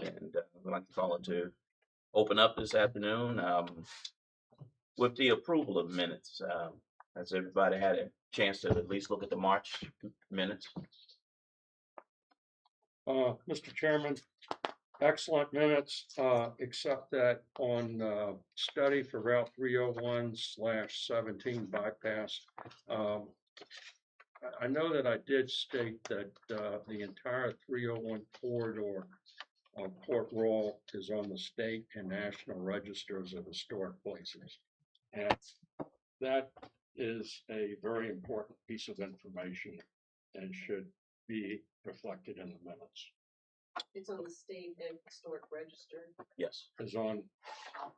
And I'd like to call it to open up this afternoon with the approval of minutes. Has everybody had a chance to at least look at the March minutes? Mr. Chairman, excellent minutes, except that on study for Route 301/17 bypass. I know that I did state that the entire 301 corridor of Port Royal is on the state and national registers of historic places. And that is a very important piece of information and should be reflected in the minutes. It's on the state and historic register. Yes. Is on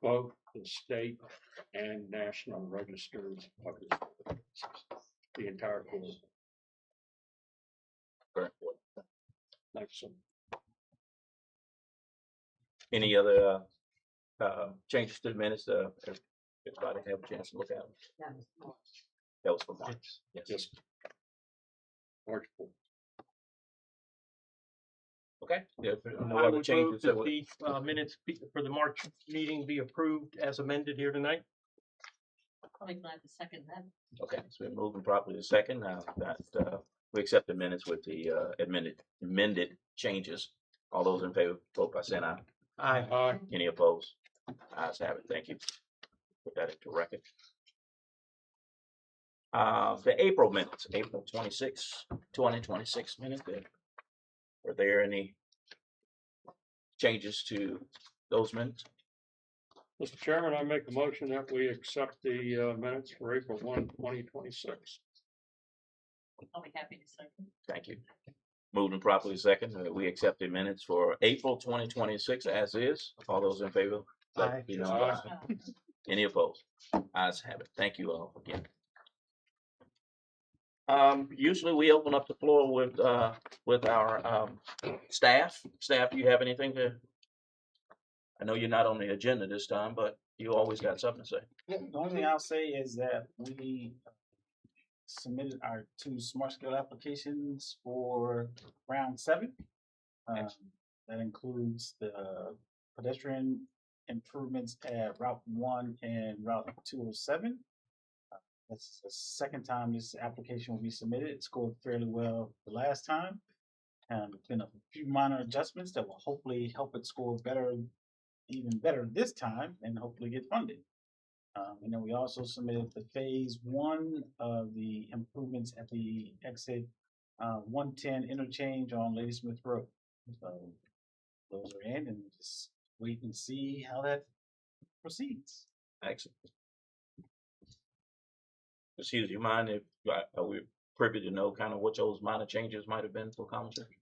both the state and national registers of the entire corridor. Very important. Excellent. Any other changes to the minutes? Everybody have a chance to look at them? That was for March. Yes. March 4th. Okay. Yeah, no I other would changes. move that the minutes for the March meeting be approved as amended here tonight. Probably glad to second that. Okay, so we're moving properly to second. That we accept the minutes with the amended changes. All those in favor, vote by saying aye. Aye. Any opposed? Ayes have it. Thank you. Put that into record. The April minutes, April 26, 2026 minutes. Were there any changes to those minutes? Mr. Chairman, I make a motion that we accept the minutes for April 1, 2026. I'll be happy to second. Thank you. Moving properly second, we accept the minutes for April 2026 as is. All those in favor? Let Aye. it be known by aye. Any opposed? Ayes have it. Thank you all again. Usually we open up the floor with our staff. Staff, do you have anything to? I know you're not on the agenda this time, but you always got something to say. Yeah, the only thing I'll say is that we submitted our 2 smart scale applications for round 7. That includes the pedestrian improvements at Route 1 and Route 207. That's the second time this application will be submitted. It scored fairly well the last time. There's been a few minor adjustments that will hopefully help it score better, even better this time, and hopefully get funded. And then we also submitted the phase 1 of the improvements at the exit 110 interchange on Ladysmith Road. So those are in, and just wait and see how that proceeds. Excellent. Excuse you mind if are we privy to know kind of what those minor changes might have been for Common Church?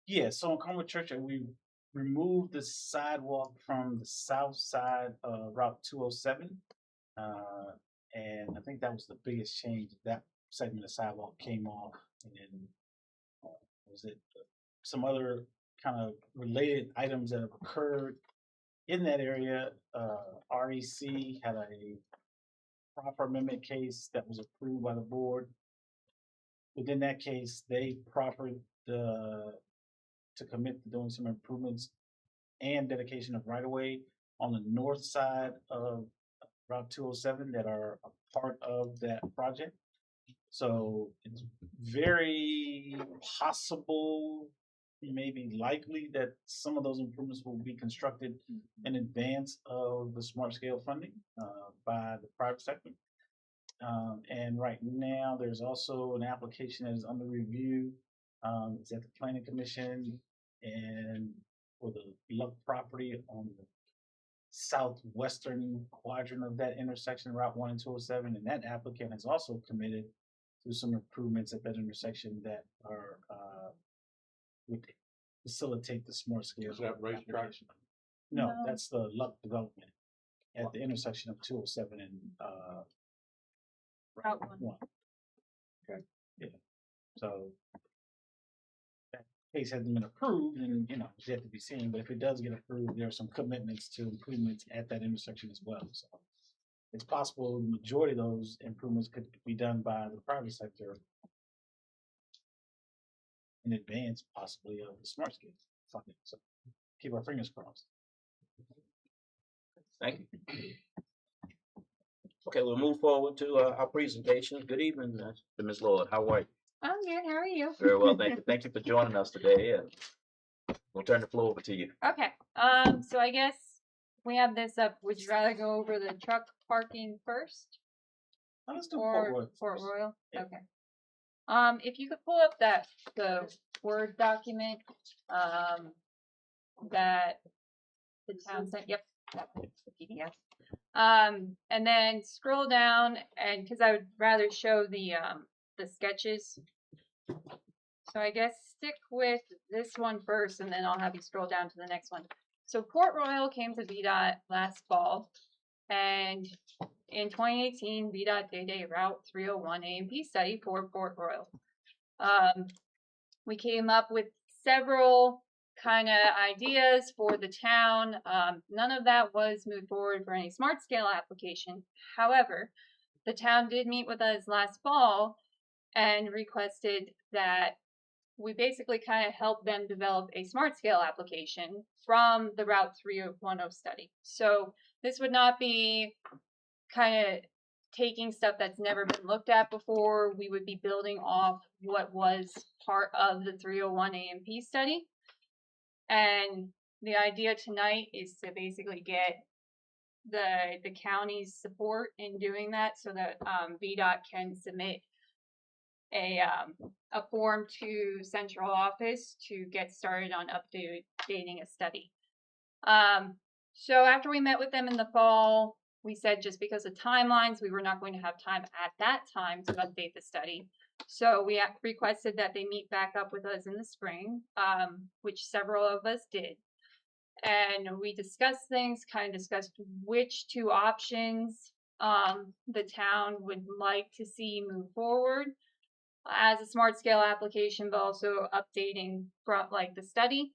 Yeah, so in Common Church, we removed the sidewalk from the south side of Route 207. And I think that was the biggest change. That segment of sidewalk came off, and then was it some other kind of related items that have occurred in that area? REC had a proper amendment case that was approved by the board. Within that case, they proffered to commit to doing some improvements and dedication of right-of-way on the north side of Route 207 that are a part of that project. So it's very possible, maybe likely, that some of those improvements will be constructed in advance of the smart scale funding by the private sector. And right now, there's also an application that is under review. It's at the Planning Commission and for the Luck property on the southwestern quadrant of that intersection, Route 1 and 207. And that applicant has also committed to some improvements at that intersection that are would facilitate the smart scale. Is that racetrack? No, that's the Luck development at the intersection of 207 and Route 1. Okay. Yeah. So that case hasn't been approved, and it's yet to be seen. But if it does get approved, there are some commitments to improvements at that intersection as well. So it's possible the majority of those improvements could be done by the private sector in advance, possibly of the smart scale funding. So keep our fingers crossed. Thank you. Okay, we'll move forward to our presentation. Good evening, to Ms. Lloyd. How are you? I'm good. How are you? Very well, thank you. Thank you for joining us today, and we'll turn the floor over to you. Okay. So I guess we have this up. Would you rather go over the truck parking first Now let's do or Port Port Royal. Royal? Yeah. Okay. If you could pull up the Word document, that the town sent. Yep, that was the PDF. And then scroll down, and because I would rather show the sketches. So I guess stick with this one first, and then I'll have you scroll down to the next one. So Port Royal came to VDOT last fall, and in 2018, VDOT did a Route 301 A&P study for Port Royal. We came up with several kind of ideas for the town. None of that was moved forward for any smart scale application. However, the town did meet with us last fall and requested that we basically kind of help them develop a smart scale application from the Route 310 study. So this would not be kind of taking stuff that's never been looked at before. We would be building off what was part of the 301 A&P study. And the idea tonight is to basically get the county's support in doing that so that VDOT can submit a form to central office to get started on updating a study. So after we met with them in the fall, we said just because of timelines, we were not going to have time at that time to update the study. So we requested that they meet back up with us in the spring, which several of us did. And we discussed things, kind of discussed which two options the town would like to see move forward as a smart scale application, but also updating from like the study.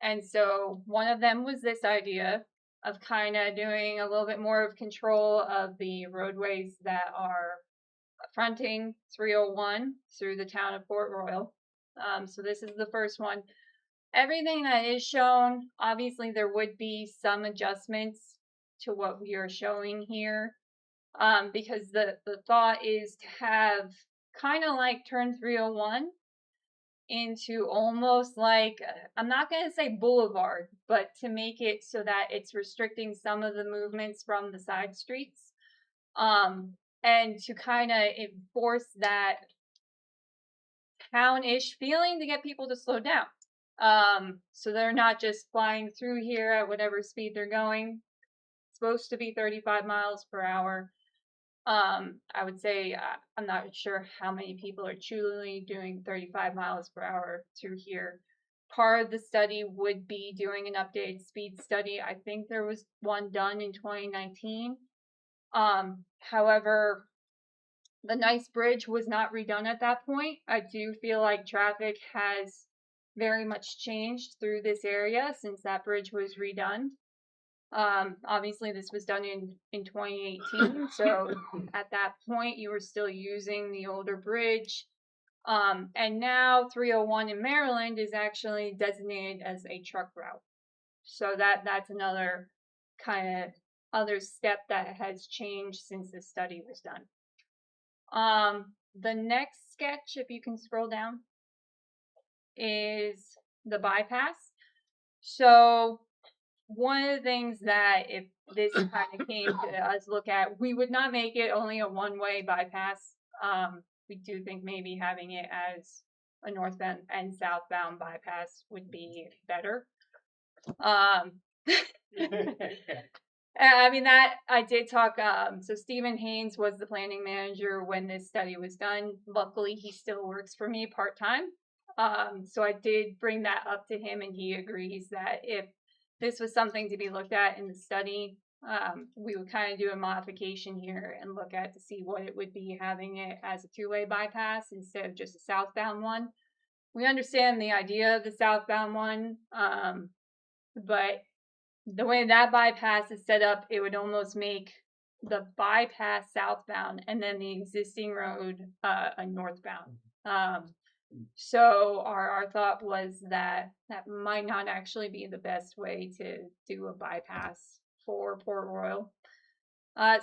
And so one of them was this idea of kind of doing a little bit more of control of the roadways that are fronting 301 through the town of Port Royal. So this is the first one. Everything that is shown, obviously there would be some adjustments to what we are showing here, because the thought is to have kind of like turn 301 into almost like, I'm not going to say boulevard, but to make it so that it's restricting some of the movements from the side streets, and to kind of enforce that town-ish feeling to get people to slow down. So they're not just flying through here at whatever speed they're going. It's supposed to be 35 miles per hour. I would say I'm not sure how many people are truly doing 35 miles per hour through here. Part of the study would be doing an updated speed study. I think there was one done in 2019. However, the Nice Bridge was not redone at that point. I do feel like traffic has very much changed through this area since that bridge was redone. Obviously this was done in 2018, so at that point you were still using the older bridge. And now 301 in Maryland is actually designated as a truck route. So that's another kind of other step that has changed since this study was done. The next sketch, if you can scroll down, is the bypass. So one of the things that if this kind of came to us look at, we would not make it only a one-way bypass. We do think maybe having it as a northbound and southbound bypass would be better. I mean, that I did talk, so Stephen Haynes was the planning manager when this study was done. Luckily, he still works for me part-time. So I did bring that up to him, and he agrees that if this was something to be looked at in the study, we would kind of do a modification here and look at to see what it would be having it as a two-way bypass instead of just a southbound one. We understand the idea of the southbound one, but the way that bypass is set up, it would almost make the bypass southbound and then the existing road a northbound. So our thought was that that might not actually be the best way to do a bypass for Port Royal.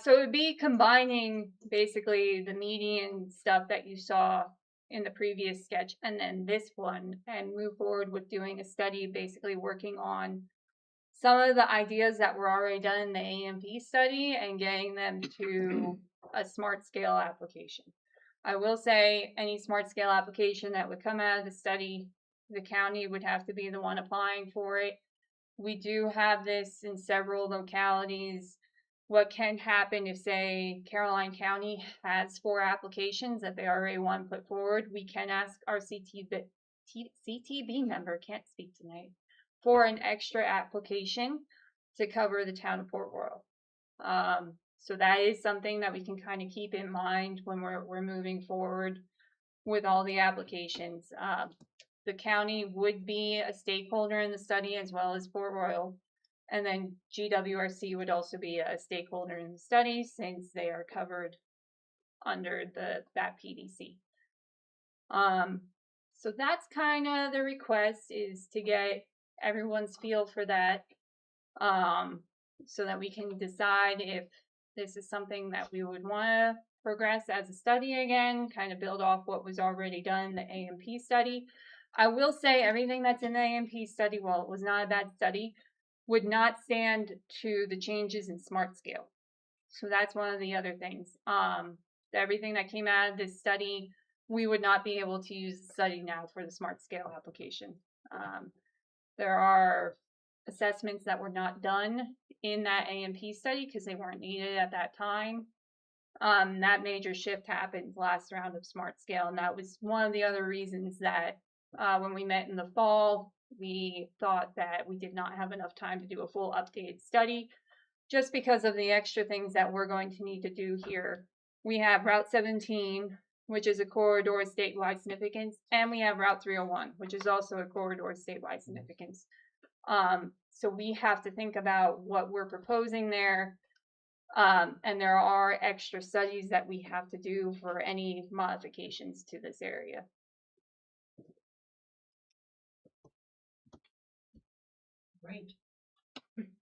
So it would be combining basically the median stuff that you saw in the previous sketch and then this one, and move forward with doing a study, basically working on some of the ideas that were already done in the AMP study and getting them to a smart scale application. I will say any smart scale application that would come out of the study, the county would have to be the one applying for it. We do have this in several localities. What can happen if, say, Caroline County has 4 applications that they already want to put forward, we can ask our CTB member, can't speak tonight, for an extra application to cover the town of Port Royal. So that is something that we can kind of keep in mind when we're moving forward with all the applications. The county would be a stakeholder in the study as well as Port Royal. And then GWRC would also be a stakeholder in the study since they are covered under that PDC. So that's kind of the request, is to get everyone's feel for that, so that we can decide if this is something that we would want to progress as a study again, kind of build off what was already done in the AMP study. I will say everything that's in the AMP study, while it was not a bad study, would not stand to the changes in smart scale. So that's one of the other things. Everything that came out of this study, we would not be able to use the study now for the smart scale application. There are assessments that were not done in that AMP study because they weren't needed at that time. That major shift happened last round of smart scale, and that was one of the other reasons that when we met in the fall, we thought that we did not have enough time to do a full updated study, just because of the extra things that we're going to need to do here. We have Route 17, which is a corridor of statewide significance, and we have Route 301, which is also a corridor of statewide significance. So we have to think about what we're proposing there. And there are extra studies that we have to do for any modifications to this area. Right.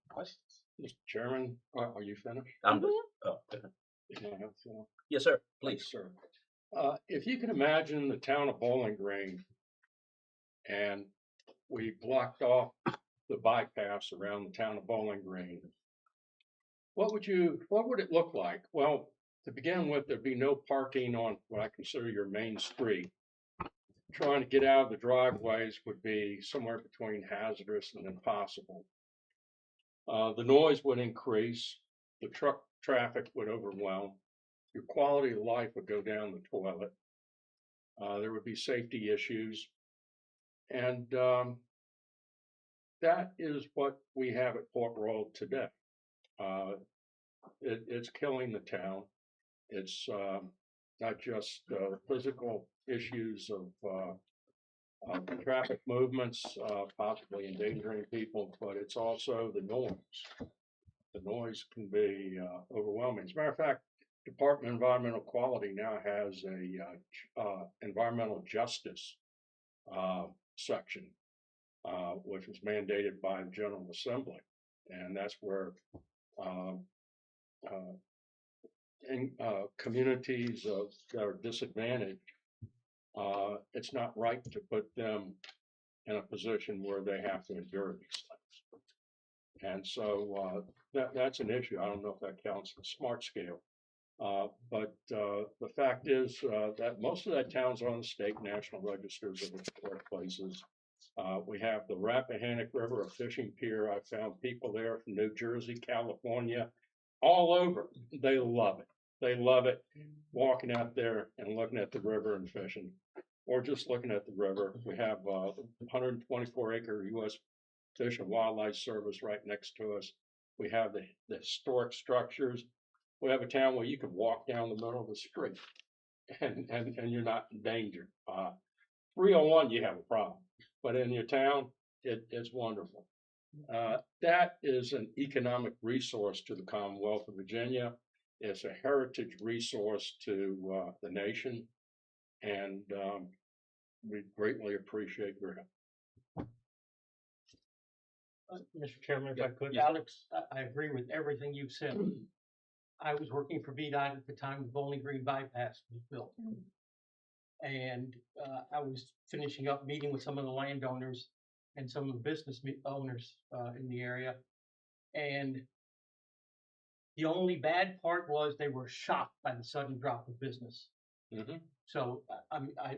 Questions? Mr. Chairman, are you finished? I'm good. Oh, okay. Can I have, Yes, sir. Please, Please. sir. If you can imagine the town of Bowling Green, and we blocked off the bypass around the town of Bowling Green, what would it look like? Well, to begin with, there'd be no parking on what I consider your main street. Trying to get out of the driveways would be somewhere between hazardous and impossible. The noise would increase, the truck traffic would overwhelm, your quality of life would go down the toilet. There would be safety issues. And that is what we have at Port Royal today. It's killing the town. It's not just physical issues of traffic movements, possibly endangering people, but it's also the noise. The noise can be overwhelming. As a matter of fact, Department of Environmental Quality now has a environmental justice section, which was mandated by the General Assembly, and that's where in communities that are disadvantaged, it's not right to put them in a position where they have to endure these things. And so that's an issue. I don't know if that counts in smart scale. But the fact is that most of that towns are on the state national registers of historic places. We have the Rappahannock River, a fishing pier. I found people there from New Jersey, California, all over. They love it. They love it, walking out there and looking at the river and fishing, or just looking at the river. We have 124-acre U.S. Fish and Wildlife Service right next to us. We have the historic structures. We have a town where you can walk down the middle of the street and you're not in danger. 301, you have a problem, but in your town, it's wonderful. That is an economic resource to the Commonwealth of Virginia. It's a heritage resource to the nation. And we greatly appreciate your help. Mr. Chairman, if I could, yes. Alex, I agree with everything you've said. I was working for VDOT at the time the Bowling Green bypass was built. And I was finishing up meeting with some of the landowners and some of the business owners in the area. And the only bad part was they were shocked by the sudden drop of business. Mhm. So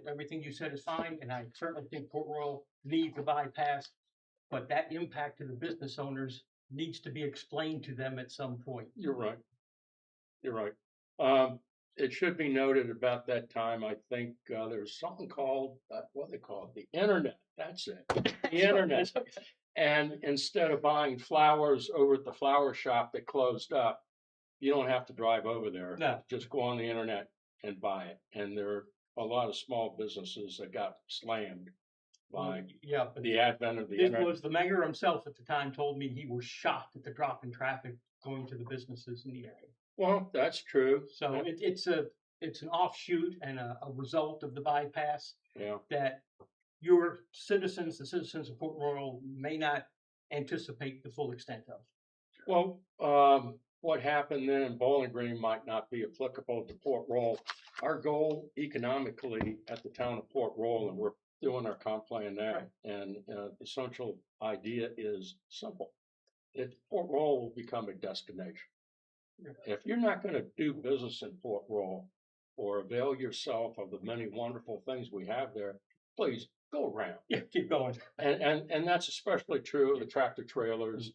everything you said is fine, and I certainly think Port Royal needs a bypass, but that impact to the business owners needs to be explained to them at some point. You're right. You're right. It should be noted about that time, I think, there's something called, what they call it, the internet. That's it. The internet. And instead of buying flowers over at the flower shop that closed up, you don't have to drive over there. No. Just go on the internet and buy it. And there are a lot of small businesses that got slammed by Yeah, but the advent of the this internet. was the mayor himself at the time told me he was shocked at the drop in traffic going to the businesses in the area. Well, that's true. So it's an offshoot and a result of the bypass Yeah. that your citizens, the citizens of Port Royal, may not anticipate the full extent of. Well, what happened then in Bowling Green might not be applicable to Port Royal. Our goal economically at the town of Port Royal, and we're doing our comp plan now, Right. and the central idea is simple. Port Royal will become a destination. If you're not gonna do business in Port Royal or avail yourself of the many wonderful things we have there, please go around. Yeah, keep going. And that's especially true of the tractor trailers.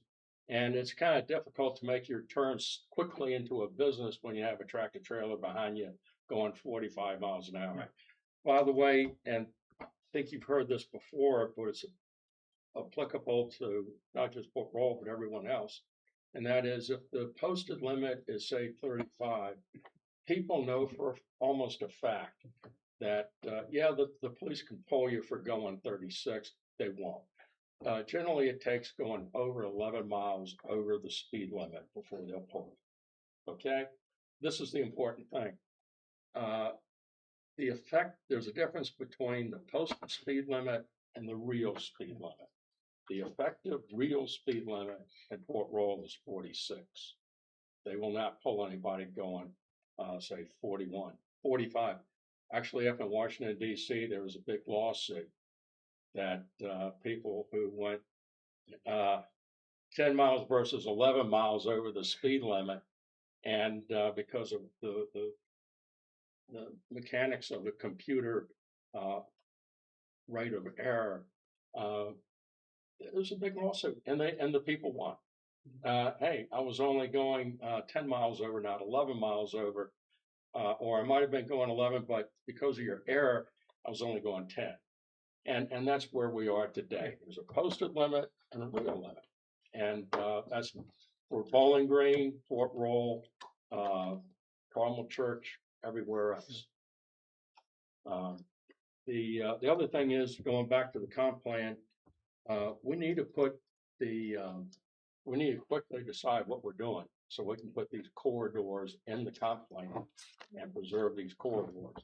And it's kind of difficult to make your turns quickly into a business when you have a tractor trailer behind you going 45 miles an hour. Right. By the way, and I think you've heard this before, but it's applicable to not just Port Royal, but everyone else. And that is if the posted limit is say 35, people know for almost a fact that, the police can pull you for going 36, they won't. Generally, it takes going over 11 miles over the speed limit before they'll pull you. Okay? This is the important thing. There's a difference between the posted speed limit and the real speed limit. The effective real speed limit in Port Royal is 46. They will not pull anybody going, say 41, 45. Actually, up in Washington, D.C., there was a big lawsuit that people who went 10 miles versus 11 miles over the speed limit, and because of the mechanics of the computer rate of error, it was a big lawsuit, and the people won. Hey, I was only going 10 miles over, not 11 miles over, or I might have been going 11, but because of your error, I was only going 10. And that's where we are today. There's a posted limit and a real limit. And that's for Bowling Green, Port Royal, Carmel Church, everywhere else. The other thing is, going back to the comp plan, we need to quickly decide what we're doing so we can put these corridors in the comp plan and preserve these corridors.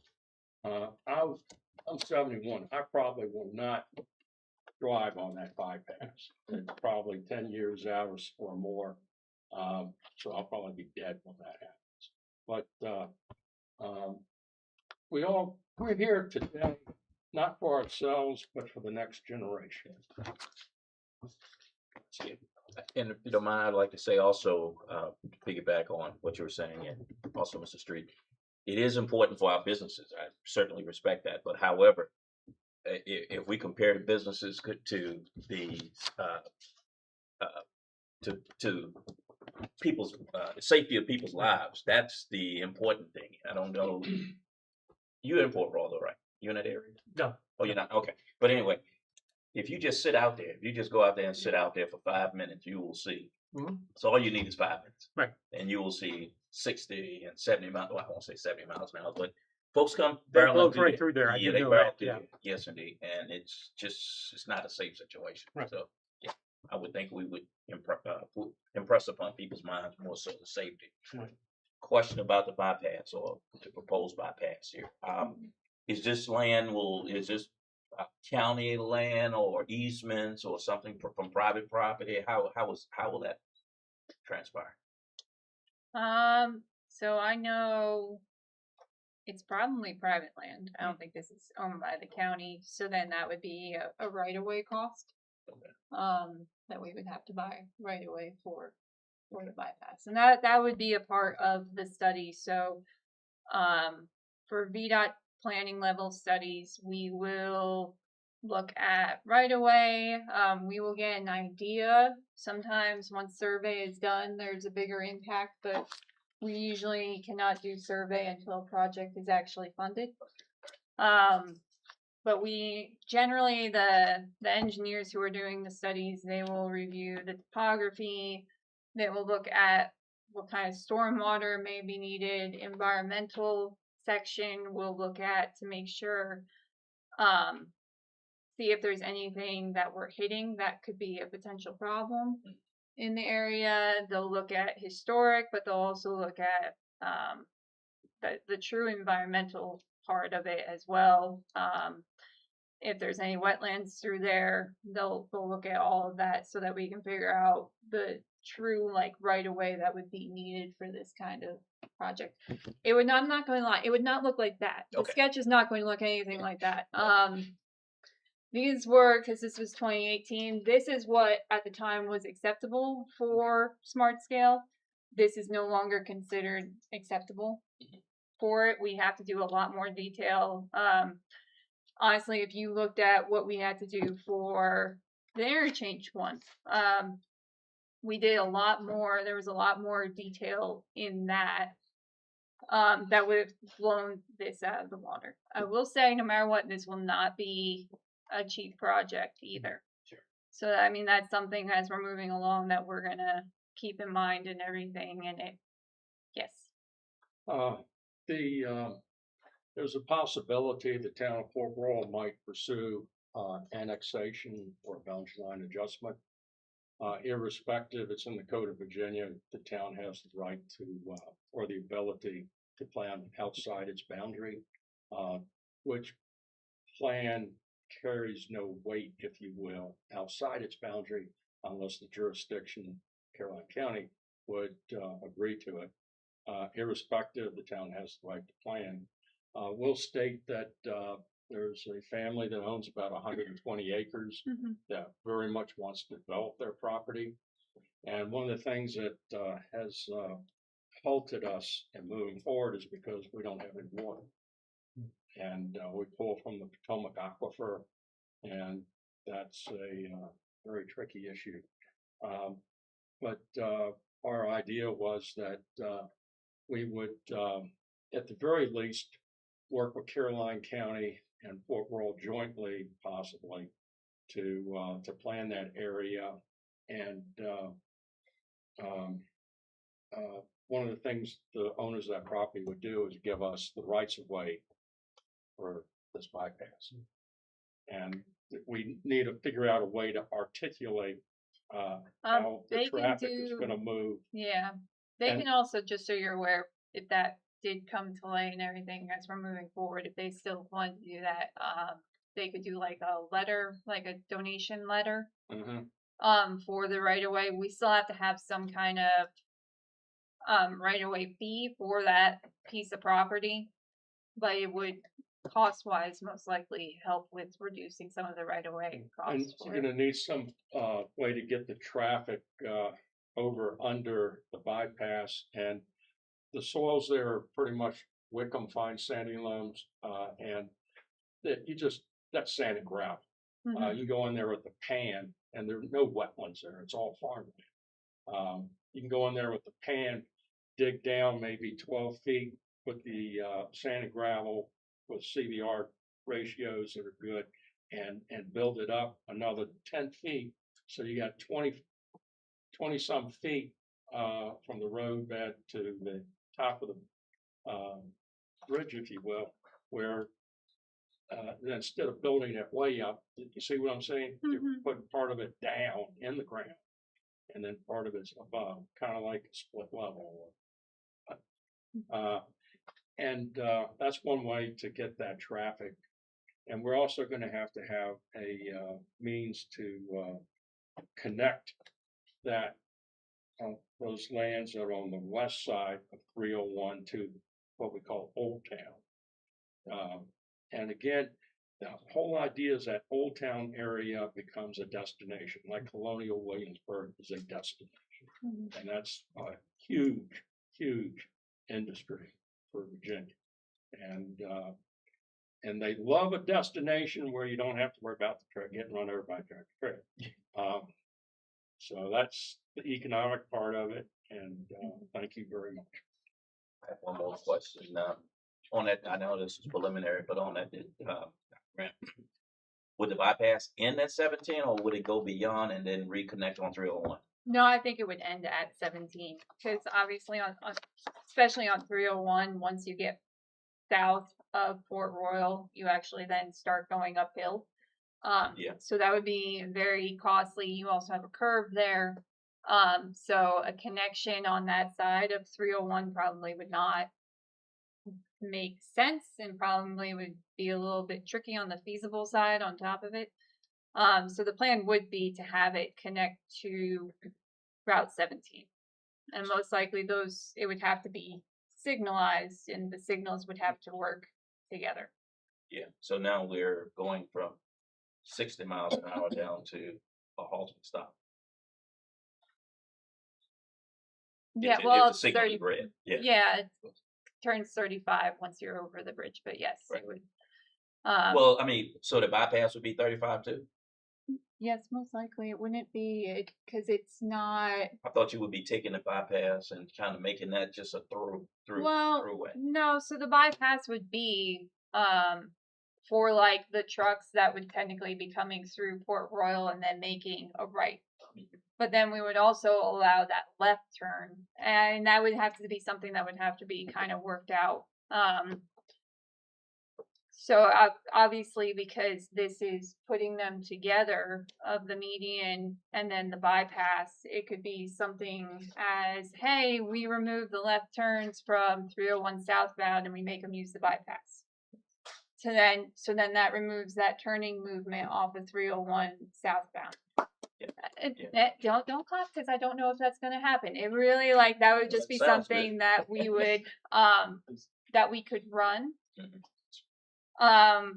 I'm 71. I probably will not drive on that bypass. It's probably 10 years out or more. So I'll probably be dead when that happens. But we're here today, not for ourselves, but for the next generation. And if you don't mind, I'd like to say also, to piggyback on what you were saying, and also Mr. Street, it is important for our businesses. I certainly respect that. But however, if we compare the businesses to the to people's safety of people's lives, that's the important thing. I don't know. You're in Port Royal, though, right? You're in that area? No. Oh, you're not? Okay. But anyway, if you just sit out there, if you just go out there and sit out there for 5 minutes, you will see. Mhm. So all you need is 5 minutes. Right. And you will see 60 and 70 miles. Well, I won't say 70 miles an hour, but folks come They barreling blow through right there. through there. I Yeah, do they know barrel that, through yeah. there. Yes, indeed. And it's not a safe situation. Right. So yeah, I would think we would impress upon people's minds more so the safety. Right. Question about the bypass or the proposed bypass here. Is this land county land or easements or something from private property? How will that transpire? So I know it's probably private land. I don't think this is owned by the county, so then that would be a right-of-way cost. That we would have to buy right-of-way for the bypass. And that would be a part of the study. So, for VDOT planning level studies, we will look at right-of-way. We will get an idea. Sometimes once survey is done, there's a bigger impact, but we usually cannot do survey until a project is actually funded. But we generally, the engineers who are doing the studies, they will review the topography. They will look at what kind of stormwater may be needed. Environmental section we'll look at to make sure, see if there's anything that we're hitting that could be a potential problem in the area. They'll look at historic, but they'll also look at the true environmental part of it as well. If there's any wetlands through there, they'll look at all of that so that we can figure out the true like right of way that would be needed for this kind of project. It would not, I'm not going to lie, it would not look like that. The Okay. sketch is not going to look anything like that. These were, because this was 2018, this is what at the time was acceptable for smart scale. This is no longer considered acceptable for it. We have to do a lot more detail. Honestly, if you looked at what we had to do for the interchange one, we did a lot more. There was a lot more detail in that that would have blown this out of the water. I will say, no matter what, this will not be a cheap project either. Sure. So, I mean, that's something as we're moving along that we're going to keep in mind and everything. And it, yes. There's a possibility the town of Fort Royal might pursue annexation or boundary line adjustment. Irrespective, it's in the Code of Virginia, the town has the right to, or the ability to plan outside its boundary, which plan carries no weight, if you will, outside its boundary, unless the jurisdiction, Caroline County, would agree to it. Irrespective, the town has the right to plan. We'll state that there's a family that owns about 120 acres that very much wants to develop their property. And one of the things that has halted us in moving forward is because we don't have any water. And we pull from the Potomac Aquifer, and that's a very tricky issue. But our idea was that we would, at the very least, work with Caroline County and Fort Royal jointly, possibly, to plan that area. And one of the things the owners of that property would do is give us the rights of way for this bypass. And we need to figure out a way to articulate how the They can traffic is do- going to move. Yeah. They And- can also, just so you're aware, if that did come to light and everything as we're moving forward, if they still want to do that, they could do like a letter, like a donation letter, for the right of way. We still have to have some kind of right of way fee for that piece of property, but it would cost wise most likely help with reducing some of the right of way And costs. you're for it. gonna need some way to get the traffic over under the bypass, and the soils there are pretty much Wickham fine sandy loams, and that's sand and gravel. Mhm. You go in there with the pan, and there's no wetlands there, it's all farmland. You can go in there with the pan, dig down maybe 12 feet, put the sand and gravel with CBR ratios that are good, and build it up another 10 feet. So you got 20 some feet from the road bed to the top of the bridge, if you will, where instead of building it way up, you see what I'm saying? You're putting part of it down in the ground, and then part of it's above, kind of like a split level. And that's one way to get that traffic And we're also gonna have to have a, means to, connect that, those lands that are on the west side of 301 to what we call Old Town. And again, the whole idea is that Old Town area becomes a destination, like Colonial Williamsburg is a destination. And that's a huge, huge industry for Virginia. And they love a destination where you don't have to worry about the truck getting run over by a tractor trailer. So that's the economic part of it, and thank you very much. I have one more question. On that, I know this is preliminary, but on that, Grant, would the bypass end at 17 or would it go beyond and then reconnect on 301? No, I think it would end at 17 because obviously especially on 301, once you get south of Port Royal, you actually then start going uphill. Yeah. So that would be very costly. You also have a curve there. So a connection on that side of 301 probably would not make sense and probably would be a little bit tricky on the feasible side on top of it. So the plan would be to have it connect to Route 17. And most likely it would have to be signalized and the signals would have to work together. Yeah. So now we're going from 60 miles an hour down to a halting stop. Yeah, If well, the it's signal 30, is red. Yeah. yeah, it turns 35 once you're over the bridge, but yes, Right. it would. Well, I mean, so the bypass would be 35 too? Yes, most likely it wouldn't be it because it's not. I thought you would be taking the bypass and kind of making that just a throughway. No, so the bypass would be for like the trucks that would technically be coming through Port Royal and then making a right. But then we would also allow that left turn, and that would have to be something that would have to be kind of worked out. So obviously, because this is putting them together of the median and then the bypass, it could be something as, hey, we remove the left turns from 301 southbound and we make them use the bypass. So then that removes that turning movement off of 301 southbound. Don't clap because I don't know if that's going to happen. It really that would just be something that we would that we could run.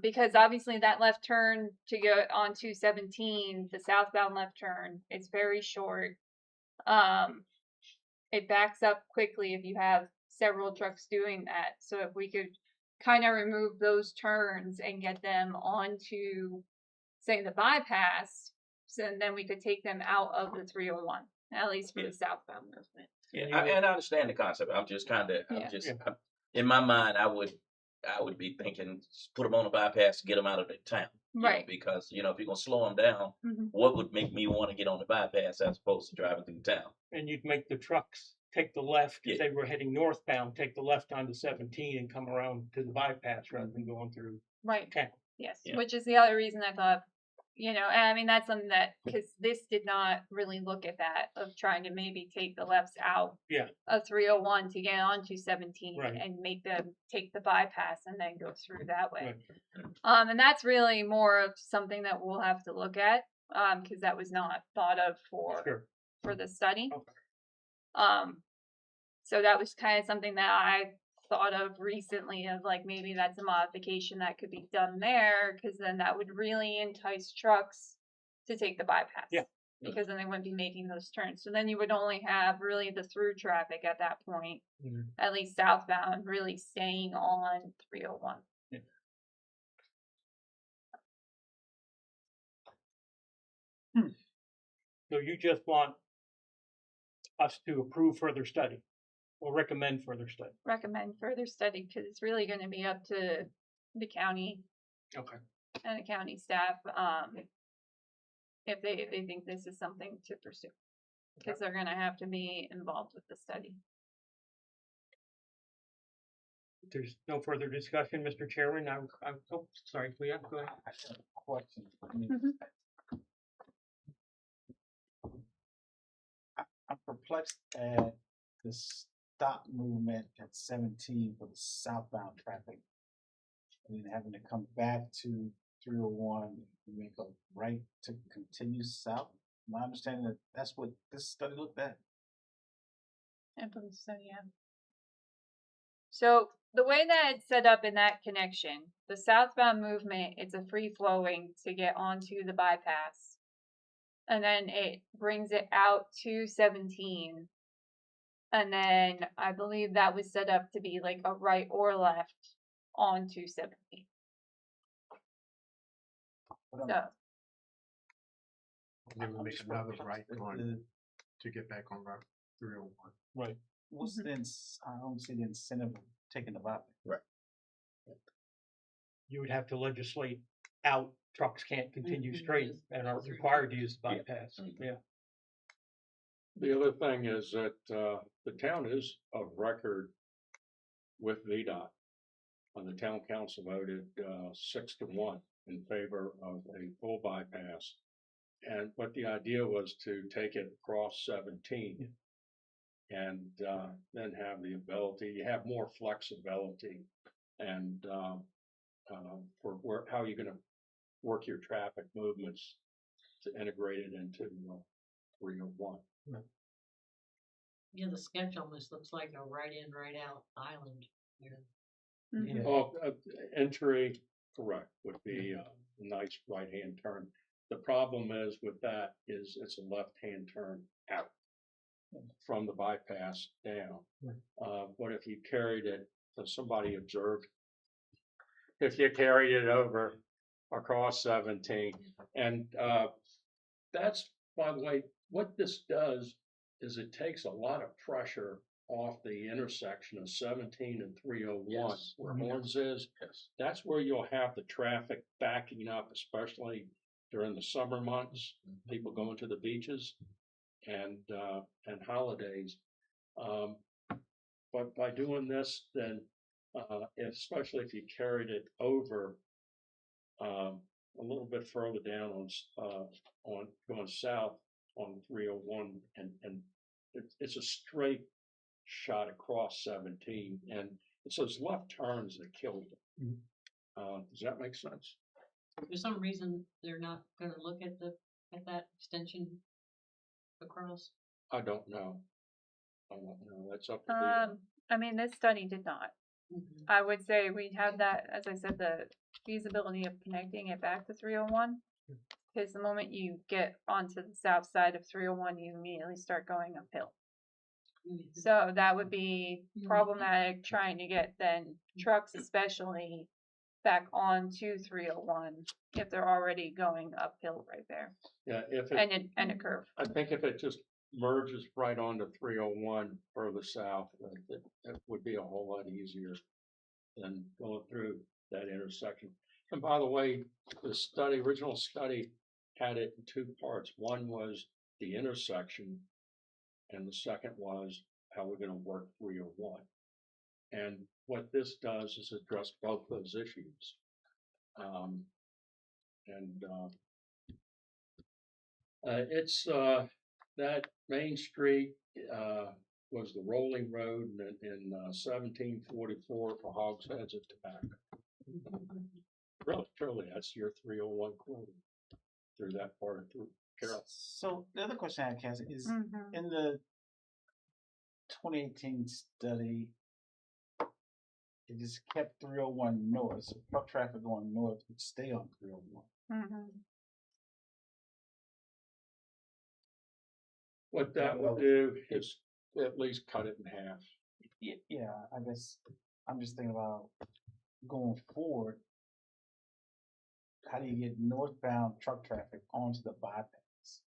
Because obviously that left turn to go on 217, the southbound left turn, it's very short. It backs up quickly if you have several trucks doing that. So if we could kind of remove those turns and get them onto, say, the bypass, so then we could take them out of the 301, at least for the southbound movement. Yeah, and I understand the concept. I'm just in my mind, I would be thinking, put them on a bypass to get them out of the town. Right. Because, if you're going to slow them down, what would make me want to get on the bypass as opposed to driving through town? And you'd make the trucks take the left, if they were heading northbound, take the left onto 17 and come around to the bypass rather than going through town. Yes, Yeah. which is the other reason I thought, and I mean, that's something that, because this did not really look at that, of trying to maybe take the lefts out of 301 to get onto 17 and make them take the bypass and then go through that way. Right. And that's really more of something that we'll have to look at, because that was not thought of for the study. Okay. So that was kind of something that I thought of recently of maybe that's a modification that could be done there, because then that would really entice trucks to take the bypass. Yeah. Because then they wouldn't be making those turns. So then you would only have really the through traffic at that point, at least southbound, really staying on 301. Yeah. So you just want us to approve further study or recommend further study? Recommend further study because it's really going to be up to the county Okay. and the county staff if they think this is something to pursue, because they're going to have to be involved with the study. If there's no further discussion, Mr. Chairman, oh, sorry, Leah, go ahead. I have a question. I'm perplexed at the stop movement at 17 for the southbound traffic. And then having to come back to 301, you make a right to continue south. My understanding that that's what this study looked at. I believe so, yeah. So the way that it's set up in that connection, the southbound movement, it's a free flowing to get onto the bypass. And then it brings it out to 17. And then I believe that was set up to be like a right or left onto 17. But So And then we I'm make just another wondering, right the- going to get back on Route 301. what's the I don't see the incentive of taking the bypass. You would have to legislate out, trucks can't continue straight and are required to use the Yeah. bypass, Mhm. yeah. The other thing is that, the town is of record with VDOT. And the town council voted, 6-1 in favor of a full bypass. But the idea was to take it across 17. And, then have the ability, you have more flexibility and, for how you're gonna work your traffic movements to integrate it into, 301. Yeah, the sketch almost looks like a right in, right out island. Yeah. Yeah. Oh, entry, correct, would be a nice right-hand turn. The problem is with that is it's a left-hand turn out from the bypass down. But if you carried it, somebody observed, if you carried it over across 17, and, that's, by the way, what this does is it takes a lot of pressure off the intersection of 17 and 301, Yes. where Horns is. Yes. That's where you'll have the traffic backing up, especially during the summer months, people going to the beaches and holidays. But by doing this, then, especially if you carried it over, a little bit further down on going south on 301, and it's a straight shot across 17, and it's those left turns that killed it. Does that make sense? For some reason, they're not gonna look at that extension across. I don't know. That's up to the. I mean, this study did not. Mhm. I would say we'd have that, as I said, the feasibility of connecting it back to 301. Because the moment you get onto the south side of 301, you immediately start going uphill. Mhm. So that would be Mhm. problematic trying to get then trucks especially back onto 301 if they're already going uphill right there. Yeah, And a curve. I think if it just merges right onto 301 further south, it would be a whole lot easier than going through that intersection. And by the way, the original study had it in two parts. One was the intersection, and the second was how we're gonna work 301. And what this does is address both those issues. It's, that Main Street, was the rolling road in 1744 for hogsheads of tobacco. Really, truly, that's your 301 corridor through that part of Carroll. So the other question I have, Cassie, is Mhm. in the 2018 study, it just kept 301 north, so truck traffic going north would stay on 301. Mhm. What that would do is at least cut it in half. Yeah, I guess I'm just thinking about going forward. How do you get northbound truck traffic onto the bypass?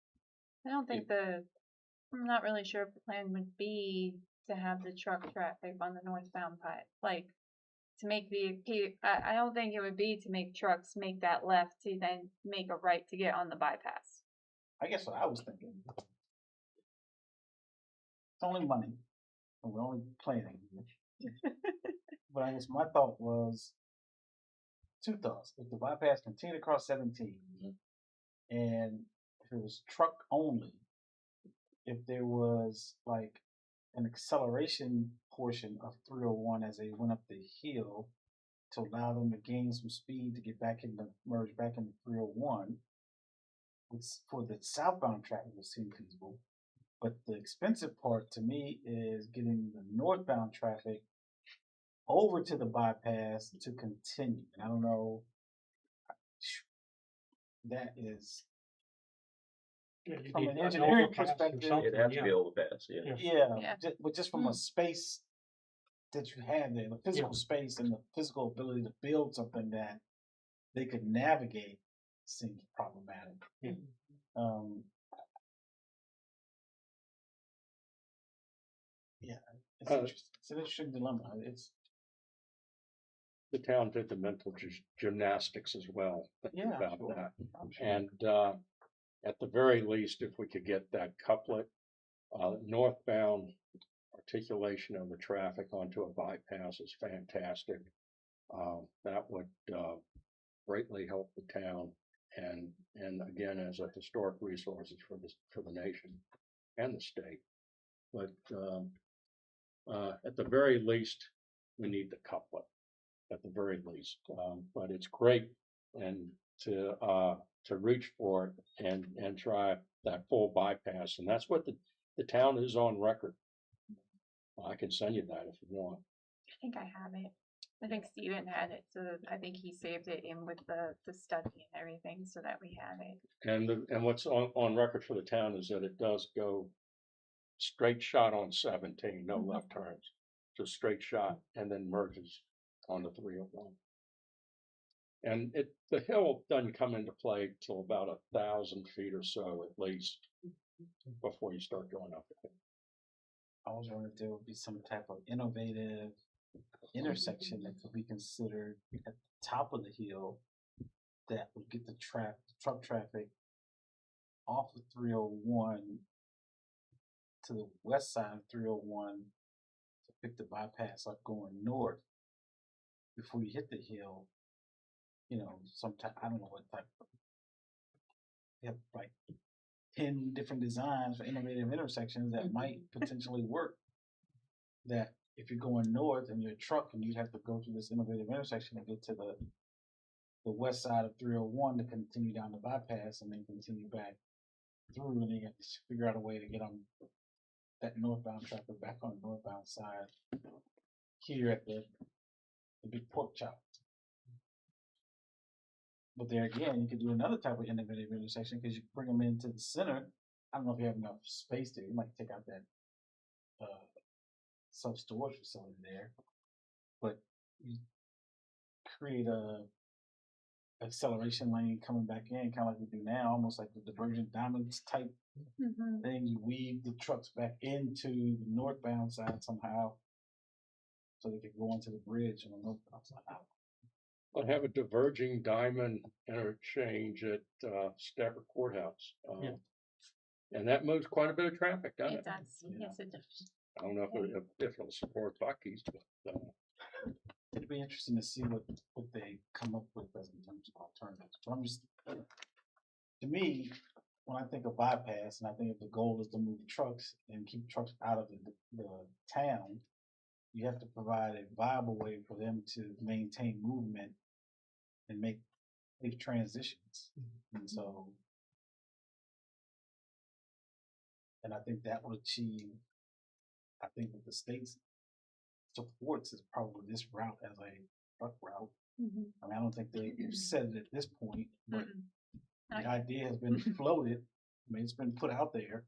I don't think I'm not really sure if the plan would be to have the truck traffic on the northbound pipe, like to make I don't think it would be to make trucks make that left to then make a right to get on the bypass. I guess what I was thinking. It's only money, and we're only planning. But I guess my thought was two thoughts. If the bypass continued across 17, and if it was truck only, if there was like an acceleration portion of 301 as they went up the hill, to allow them to gain some speed to get back into, merge back into 301, which for the southbound traffic would seem feasible. But the expensive part to me is getting the northbound traffic over to the bypass to continue. And I don't know, that is, Yeah, you from need an an engineering overpass or perspective, something, It'd have to yeah. be overpass, yeah. yeah, Yeah. but just from a space that you have there, the physical space and the physical ability to build something that they could navigate seems problematic. Yeah. Um, yeah, it's interesting. It's an interesting dilemma. It's The town did the mental gymnastics as well yeah, about sure. that. I'm sure. And at the very least, if we could get that couplet, northbound articulation of the traffic onto a bypass is fantastic. That would greatly help the town and again, as a historic resources for the nation and the state. But at the very least, we need the couplet. At the very least, but it's great and to reach for it and try that full bypass, and that's what the town is on record. I can send you that if you want. I think I have it. I think Steven had it, so I think he saved it in with the study and everything so that we have it. And what's on record for the town is that it does go straight shot on 17, no left turns, just straight shot, and then merges on the 301. And the hill doesn't come into play till about 1,000 feet or so at least before you start going up the hill. I was wondering if there would be some type of innovative intersection that could be considered at the top of the hill that would get the truck traffic off of 301 to the west side of 301 to pick the bypass up going north before you hit the hill. You know, sometime I don't know what type of, you have like 10 different designs for innovative intersections that might potentially work. That if you're going north in your truck and you have to go through this innovative intersection to get to the west side of 301 to continue down the bypass and then continue back through, and then you have to figure out a way to get on that northbound traffic back on the northbound side here at the big pork chop. But there again, you could do another type of innovative intersection because you bring them into the center. I don't know if you have enough space there. You might take out that self-storage facility there, but you create a acceleration lane coming back in, kind of like we do now, almost like the Divergent Diamonds type thing. You weave the trucks back into the northbound side somehow, so they can go onto the bridge on the northbound side. I'll have a diverging diamond interchange at Stafford Courthouse. And that moves quite a bit of traffic, doesn't It it? does. Yes, it does. I don't know if it'll support Buc-ee's, but It'd be interesting to see what they come up with as in terms of alternatives. But I'm just, to me, when I think of bypass, and I think if the goal is to move trucks and keep trucks out of the town, you have to provide a viable way for them to maintain movement and make safe transitions. And so, and I think that will achieve, I think what the state's supports is probably this route as a truck route. I mean, I don't think they've said it at this point, but the idea has been floated. I mean, it's been put out there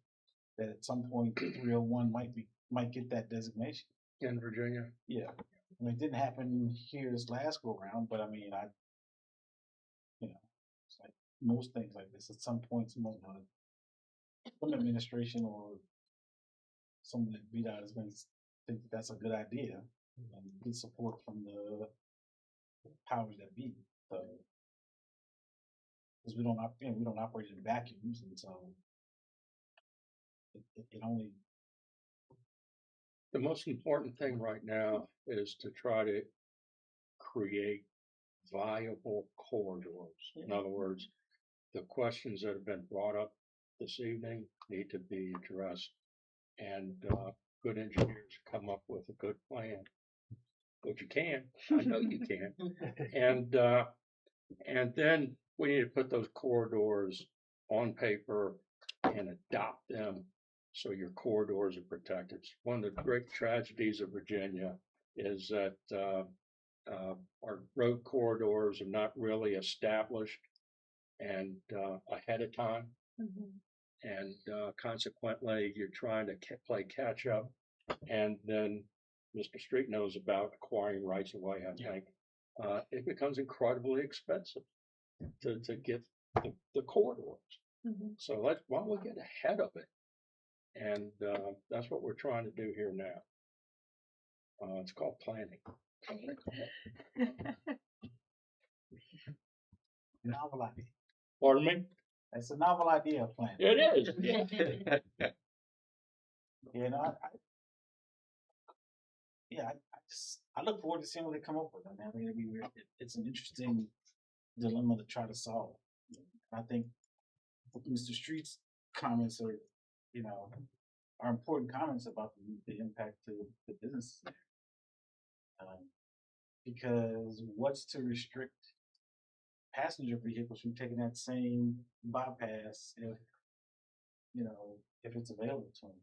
that at some point 301 might get that designation. in Virginia. Yeah. I mean, it didn't happen here this last go round, but I mean, it's like most things like this. At some point, some administration or someone at VDOT is going to think that's a good idea and get support from the powers that be. So, because we don't operate in vacuums, and so it only. The most important thing right now is to try to create viable corridors. In other words, the questions that have been brought up this evening need to be addressed, and good engineers come up with a good plan which you can, I know you can. And then we need to put those corridors on paper and adopt them so your corridors are protected. One of the great tragedies of Virginia is that our road corridors are not really established and ahead of time. And consequently, you're trying to play catch up. And then Mr. Street knows about acquiring rights of way, I think. It becomes incredibly expensive to get the corridors. So why don't we get ahead of it? And that's what we're trying to do here now. It's called planning. Novel idea. Pardon me? It's a novel idea of planning. It is. You know, I look forward to seeing what they come up with. I mean, it's an interesting dilemma to try to solve. I think Mr. Street's comments are, are important comments about the impact to the businesses there. Because what's to restrict passenger vehicles from taking that same bypass if it's available to them?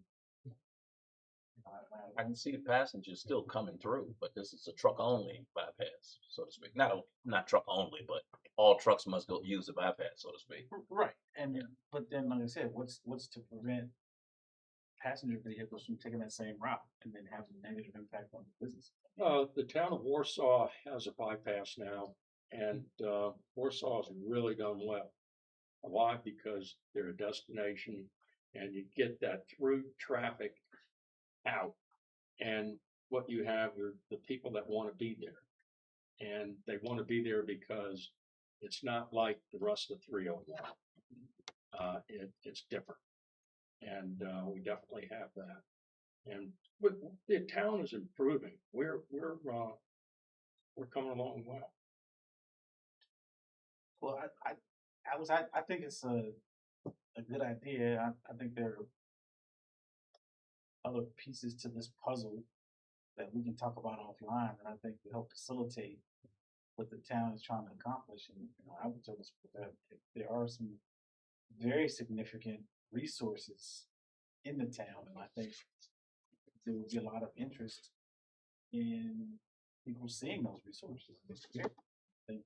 I can see the passengers still coming through, but this is a truck only bypass, so to speak. Not truck only, but all trucks must go use the bypass, so to speak. Right. But then, like I said, what's to prevent passenger vehicles from taking that same route and then having a negative impact on the business? The town of Warsaw has a bypass now, and Warsaw has really done well. Why? Because they're a destination, and you get that through traffic out, and what you have are the people that want to be there, and they want to be there because it's not like the rest of 301. It's different, and we definitely have that. And the town is improving. We're coming along well. Well, I think it's a good idea. I think there are other pieces to this puzzle that we can talk about offline, and I think will help facilitate what the town is trying to accomplish. And I would tell us that there are some very significant resources in the town, and I think there will be a lot of interest in people seeing those resources. I think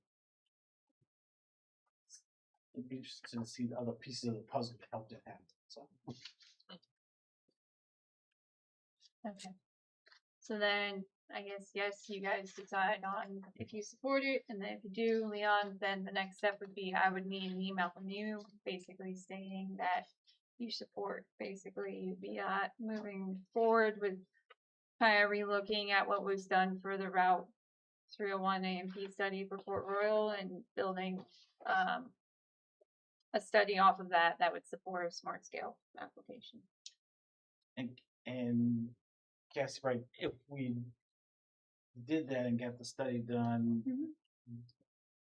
it'd be interesting to see the other pieces of the puzzle to help that happen. So. Okay. So then I guess, yes, you guys decide on if you support it, and then if you do, Leon, then the next step would be I would need an email from you basically stating that you support basically the moving forward with kind of relooking at what was done for the Route 301 A&P study for Port Royal and building a study off of that would support a smart scale application. And Cassie, right, if we did that and got the study done,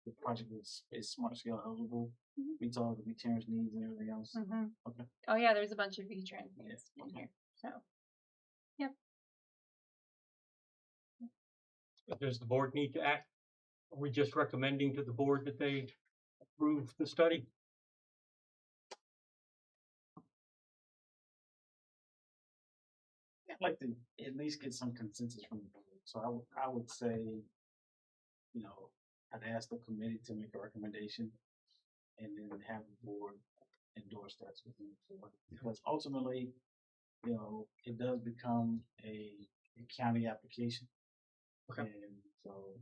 the project is smart scale eligible, meets all the V-Trans needs and everything else. Okay. Oh yeah, there's a bunch of V-Trans needs in here. So, yep. Does the board need to act? Are we just recommending to the board that they approve the study? I'd like to at least get some consensus from the board. So I would say, I'd ask the committee to make a recommendation and then have the board endorse that. Because ultimately, it does become a county application. Okay. And so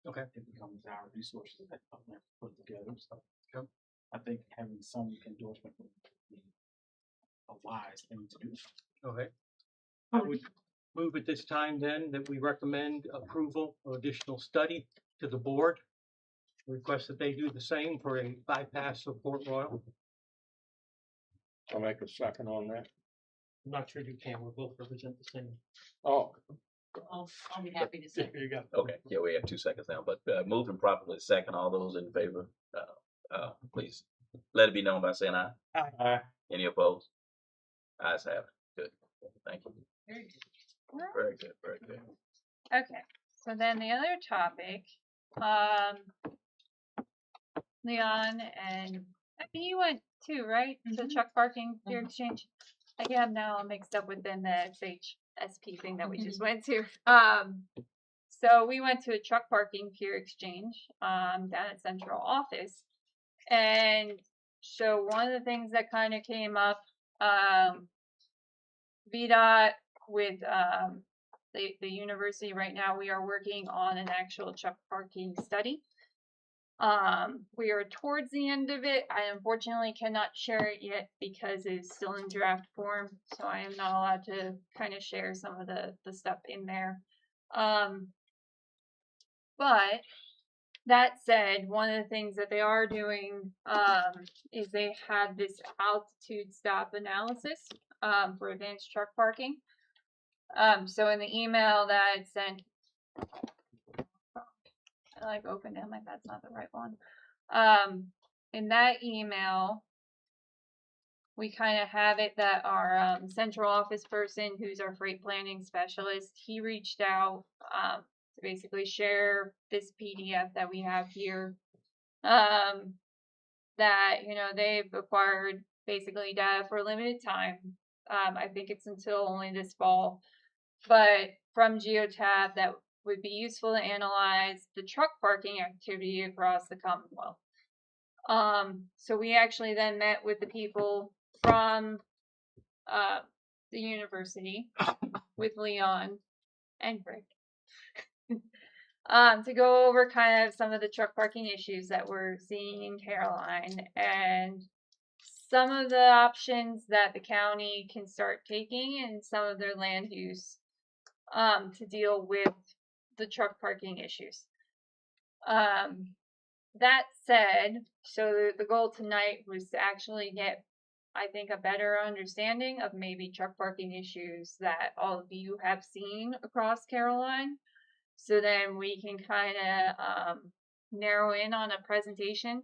it becomes our resources that have to put together. So I think having some endorsement would be a wise thing to do. Okay. I would move at this time then that we recommend approval of additional study to the board. Request that they do the same for a bypass of Port Royal. I'll make a second on that. I'm not sure you can, we both represent the same. Oh, I'll be happy to say. There you go. Okay, yeah, we have 2 seconds now, but moved and properly second. All those in favor, please let it be known by saying aye. Aye. Any opposed? Ayes have it. Good. Thank you. Very good. Very good. Very good. Okay, So then the other topic, Leon and I think you went too, right? To truck parking peer exchange. Again, now I'm mixed up within the SHSP thing that we just went to. So we went to a truck parking peer exchange down at central office, and so one of the things that kind of came up, VDOT with the university right now, we are working on an actual truck parking study. We are towards the end of it. I unfortunately cannot share it yet because it's still in draft form, so I am not allowed to kind of share some of the stuff in there. But that said, one of the things that they are doing is they have this altitude stop analysis for advanced truck parking. So in the email that I sent, I like opened it, I'm like, that's not the right one. In that email, we kind of have it that our central office person, who's our freight planning specialist, he reached out to basically share this PDF that we have here. That, you know, they've acquired basically data for a limited time. I think it's until only this fall, but from Geotab that would be useful to analyze the truck parking activity across the Commonwealth. So we actually then met with the people from the university with Leon and Rick to go over kind of some of the truck parking issues that we're seeing in Caroline and some of the options that the county can start taking and some of their land use to deal with the truck parking issues. That said, so the goal tonight was to actually get, I think, a better understanding of maybe truck parking issues that all of you have seen across Caroline. So then we can kind of narrow in on a presentation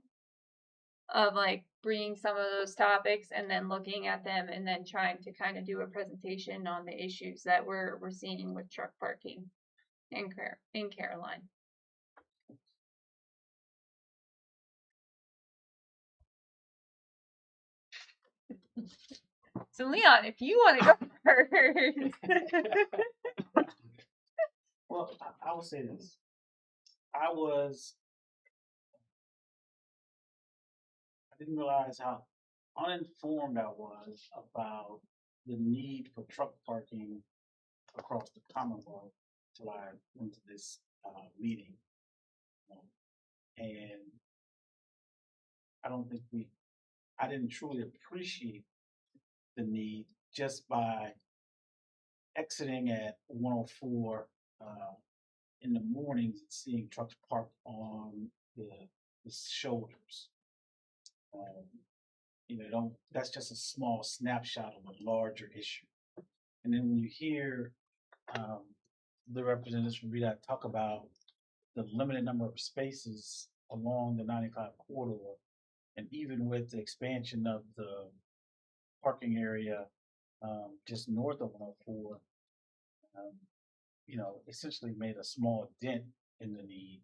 of like bringing some of those topics and then looking at them and then trying to kind of do a presentation on the issues that we're seeing with truck parking in Caroline. So Leon, if you want to go first. Well, I will say this. I didn't realize how uninformed I was about the need for truck parking across the Commonwealth until I went to this meeting. And I don't think I didn't truly appreciate the need just by exiting at 104 in the mornings and seeing trucks parked on the shoulders. That's just a small snapshot of a larger issue. And then when you hear the representatives from VDOT talk about the limited number of spaces along the 95 corridor, and even with the expansion of the parking area just north of 104, essentially made a small dent in the need.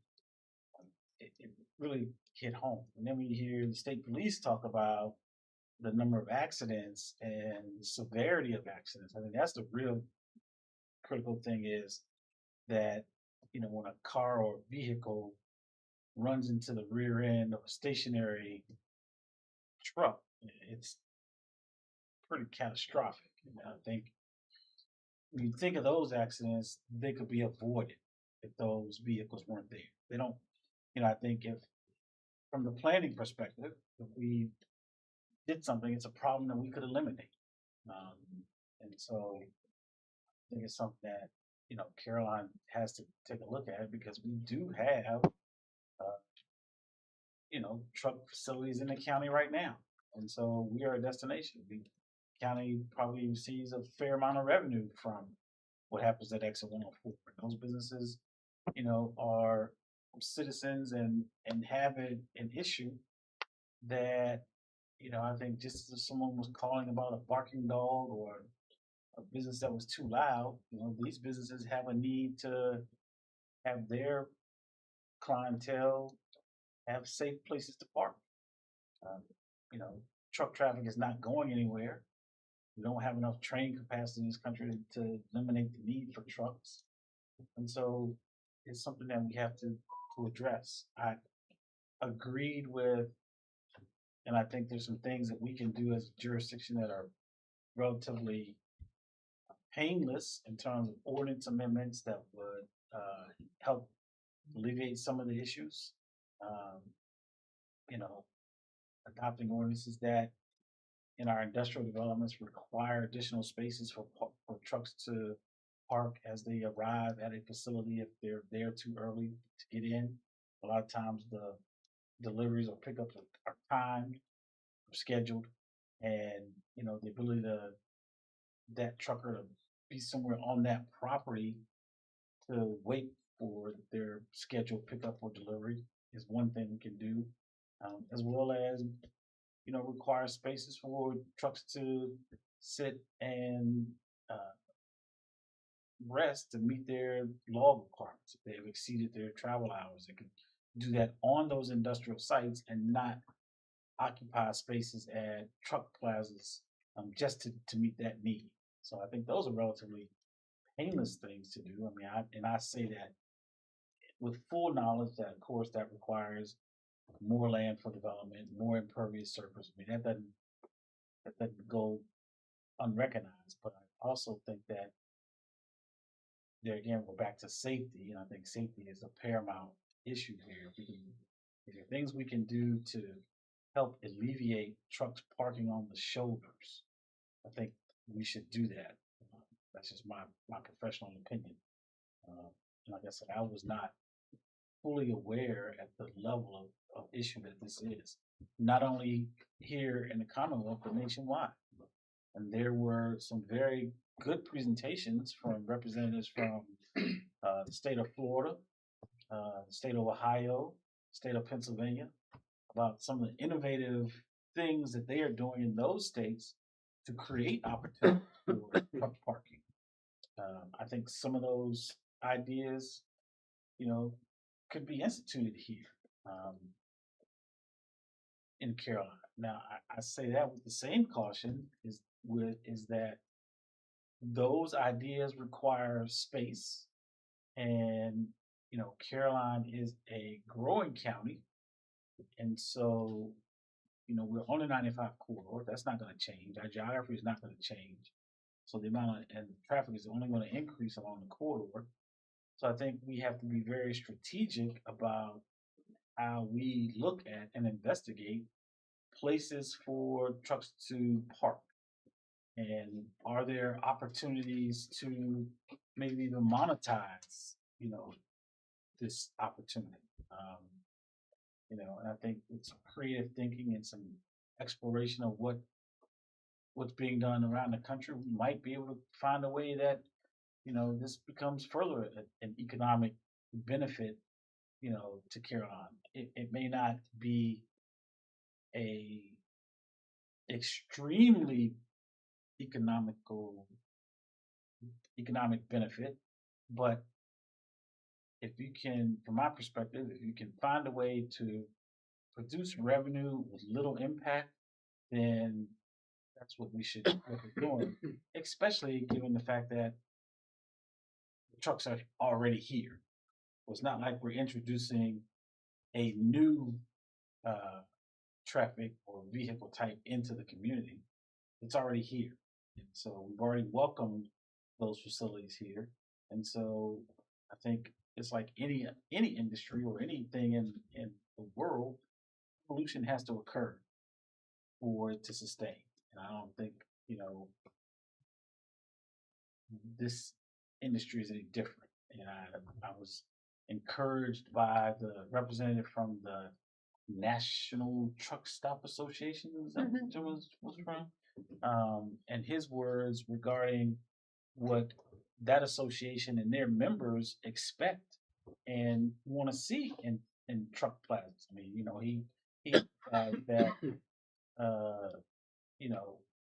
It really hit home. And then we hear the state police talk about the number of accidents and the severity of accidents. I mean, that's the real critical thing is that, when a car or vehicle runs into the rear end of a stationary truck, it's pretty catastrophic. I think when you think of those accidents, they could be avoided if those vehicles weren't there. They don't, I think if from the planning perspective, if we did something, it's a problem that we could eliminate. And so I think it's something that, Caroline has to take a look at because we do have, truck facilities in the county right now. And so we are a destination. The county probably receives a fair amount of revenue from what happens at Exit 104. Those businesses, are citizens and have an issue that, I think just as someone was calling about a barking dog or a business that was too loud, these businesses have a need to have their clientele have safe places to park. Um, you know, truck traffic is not going anywhere. We don't have enough train capacity in this country to eliminate the need for trucks. And so it's something that we have to address. I agreed with, and I think there's some things that we can do as a jurisdiction that are relatively painless in terms of ordinance amendments that would help alleviate some of the issues. Um, you know, adopting ordinances that in our industrial developments require additional spaces for trucks to park as they arrive at a facility if they're there too early to get in. A lot of times the deliveries or pickups are timed or scheduled, and you know the ability to that trucker to be somewhere on that property to wait for their scheduled pickup or delivery is one thing we can do, as well as require spaces for trucks to sit and uh, rest to meet their log requirements. If they've exceeded their travel hours, they can do that on those industrial sites and not occupy spaces at truck plazas just to meet that need. So I think those are relatively painless things to do. I mean, I say that with full knowledge that, of course, that requires more land for development, more impervious surface. I mean, that doesn't go unrecognized. But I also think that there again, we're back to safety, and I think safety is a paramount issue here. If there are things we can do to help alleviate trucks parking on the shoulders, I think we should do that. That's just my professional opinion. And like I said, I was not fully aware at the level of issue that this is, not only here in the Commonwealth, but nationwide. And there were some very good presentations from representatives from the state of Florida, the state of Ohio, state of Pennsylvania, about some of the innovative things that they are doing in those states to create opportunities for truck parking. I think some of those ideas, could be instituted here in Carolina. Now, I say that with the same caution is that those ideas require space, and Caroline is a growing county, and so we're on the 95 corridor. That's not going to change. Our geography is not going to change. So the amount and traffic is only going to increase along the corridor. So I think we have to be very strategic about how we look at and investigate places for trucks to park. And are there opportunities to maybe even monetize, this opportunity? And I think it's some creative thinking and some exploration of what's being done around the country. We might be able to find a way that this becomes further an economic benefit, to Carolina. It may not be a extremely economic benefit, but if you can, from my perspective, if you can find a way to produce revenue with little impact, then that's what we should look at doing, especially given the fact that the trucks are already here. So it's not like we're introducing a new traffic or vehicle type into the community. It's already here. And so we've already welcomed those facilities here. And so I think it's like any industry or anything in the world, pollution has to occur for it to sustain. And I don't think, this industry is any different. And I was encouraged by the representative from the National Truck Stop Association, is that what it was from? And his words regarding what that association and their members expect and want to see in truck plazas. I mean, he that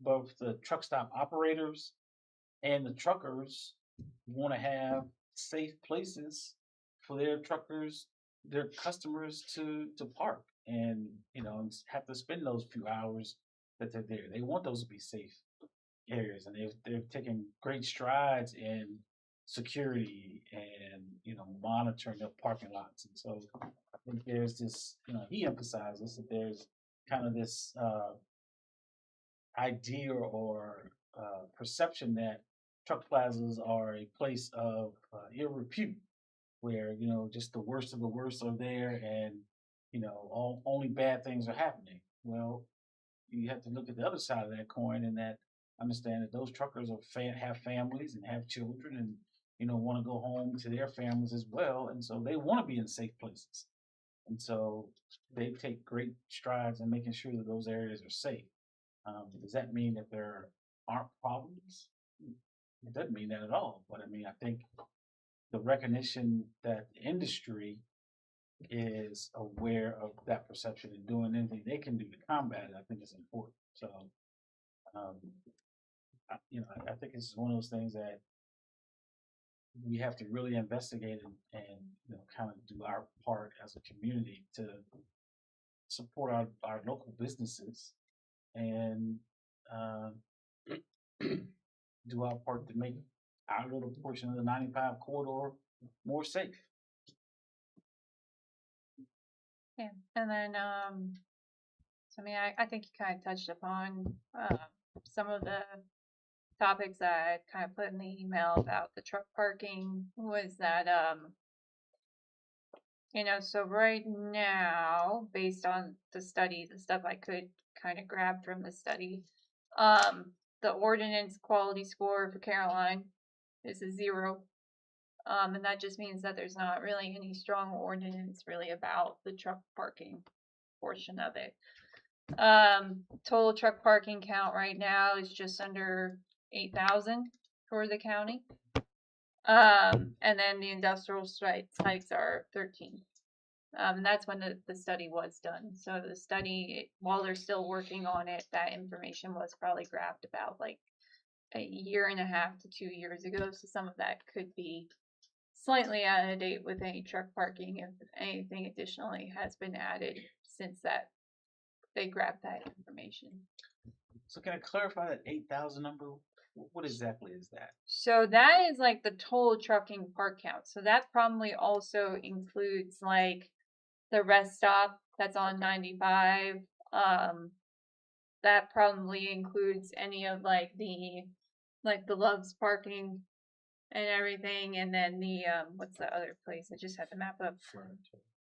both the truck stop operators and the truckers want to have safe places for their truckers, their customers to park and, and have to spend those few hours that they're there. They want those to be safe areas, and they've taken great strides in security and monitoring their parking lots. And so I think there's this, he emphasizes that there's kind of this idea or perception that truck plazas are a place of ill repute, where just the worst of the worst are there, and only bad things are happening. Well, you have to look at the other side of that coin, and that understand that those truckers have families and have children, and want to go home to their families as well, and so they want to be in safe places, and so they take great strides in making sure that those areas are safe. Does that mean that there aren't problems? It doesn't mean that at all. But I mean, I think the recognition that the industry is aware of that perception and doing anything they can do to combat it, I think is important. So, I think it's one of those things that we have to really investigate and kind of do our part as a community to support our local businesses and do our part to make our little portion of the 95 corridor more safe. Yeah, and then so I mean, I think you kind of touched upon some of the topics that I kind of put in the email about the truck parking. Was that so right now, based on the study, the stuff I could kind of grab from the study, the ordinance quality score for Caroline is a 0. And that just means that there's not really any strong ordinance really about the truck parking portion of it. Total truck parking count right now is just under 8,000 for the county. And then the industrial sites are 13. And that's when the study was done. So the study, while they're still working on it, that information was probably grabbed about like a 1.5 to 2 years ago. So some of that could be slightly out of date with any truck parking, if anything additionally has been added since that they grabbed that information. So can I clarify that 8,000 number? What exactly is that? So that is like the total trucking park count. So that probably also includes like the rest stop that's on 95. That probably includes any of like the Love's parking and everything, and then the what's the other place? I just had the map up.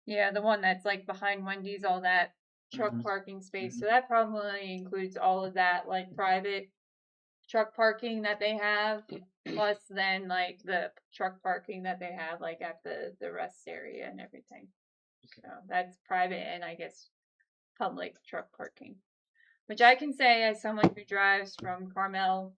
Yeah, the one that's like behind Wendy's, all that truck parking space. So that probably includes all of that, like private truck parking that they have, plus then like the truck parking that they have like at the rest area and everything. So that's private and I guess public truck parking, which I can say as someone who drives from Carmel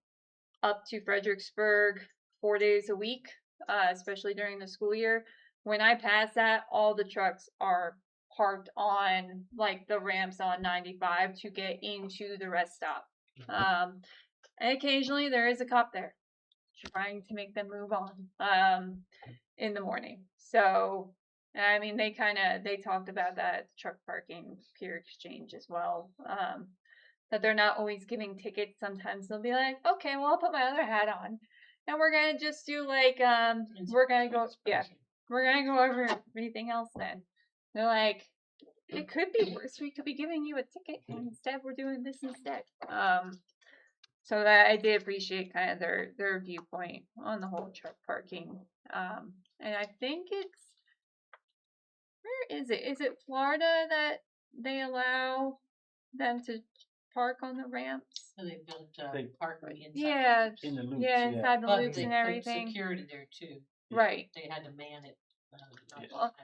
up to Fredericksburg 4 days a week, especially during the school year. When I pass that, all the trucks are parked on like the ramps on 95 to get into the rest stop. And occasionally there is a cop there trying to make them move on in the morning. So, I mean, they talked about that truck parking peer exchange as well. That they're not always giving tickets. Sometimes they'll be like, okay, well, I'll put my other hat on. And we're going to just do like, we're going to go over everything else then. They're like, it could be worse. We could be giving you a ticket and instead we're doing this instead. So that I did appreciate kind of their viewpoint on the whole truck parking. And I think where is it? Is it Florida that they allow them to park on the ramps? So they built They- parking inside. Yeah, In the loops, yeah, inside the But loops they and put everything. security there too. Right. They had to man it. Yes. Well,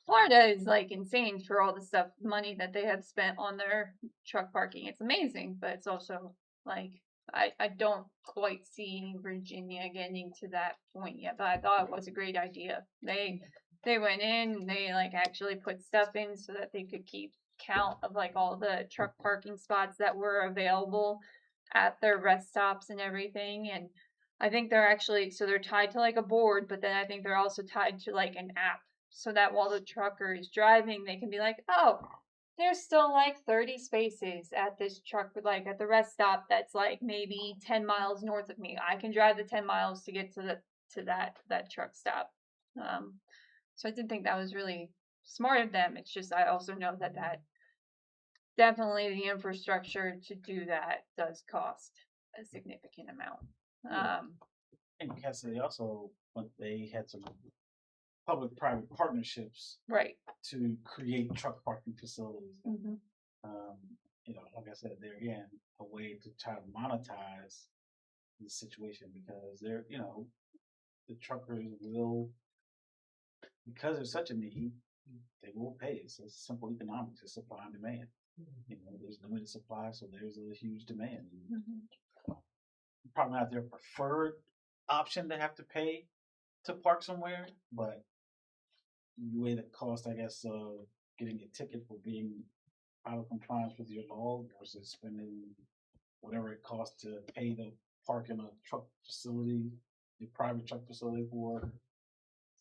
Florida is like insane for all the money that they have spent on their truck parking. It's amazing, but it's also like I don't quite see Virginia getting to that point yet. But I thought it was a great idea. They went in, they like actually put stuff in so that they could keep count of like all the truck parking spots that were available at their rest stops and everything. And I think they're actually, so they're tied to like a board, but then I think they're also tied to like an app. So that while the trucker is driving, they can be like, oh, there's still like 30 spaces at this truck, like at the rest stop that's like maybe 10 miles north of me. I can drive the 10 miles to get to that truck stop. So I did think that was really smart of them. It's just I also know that definitely the infrastructure to do that does cost a significant amount. And because they also, but they had some public-private partnerships Right. to create truck parking facilities. Mm-hmm. You know, like I said, there again, a way to try to monetize the situation because they're, you know, the truckers will, because there's such a need, they will pay. It's simple economics, it's supply and demand. You know, there's limited supply, so there's a huge demand. Mm-hmm. Probably not their preferred option to have to pay to park somewhere, but you weigh the cost, I guess, of getting a ticket for being out of compliance with your law versus spending whatever it costs to pay to park in a truck facility, a private truck facility for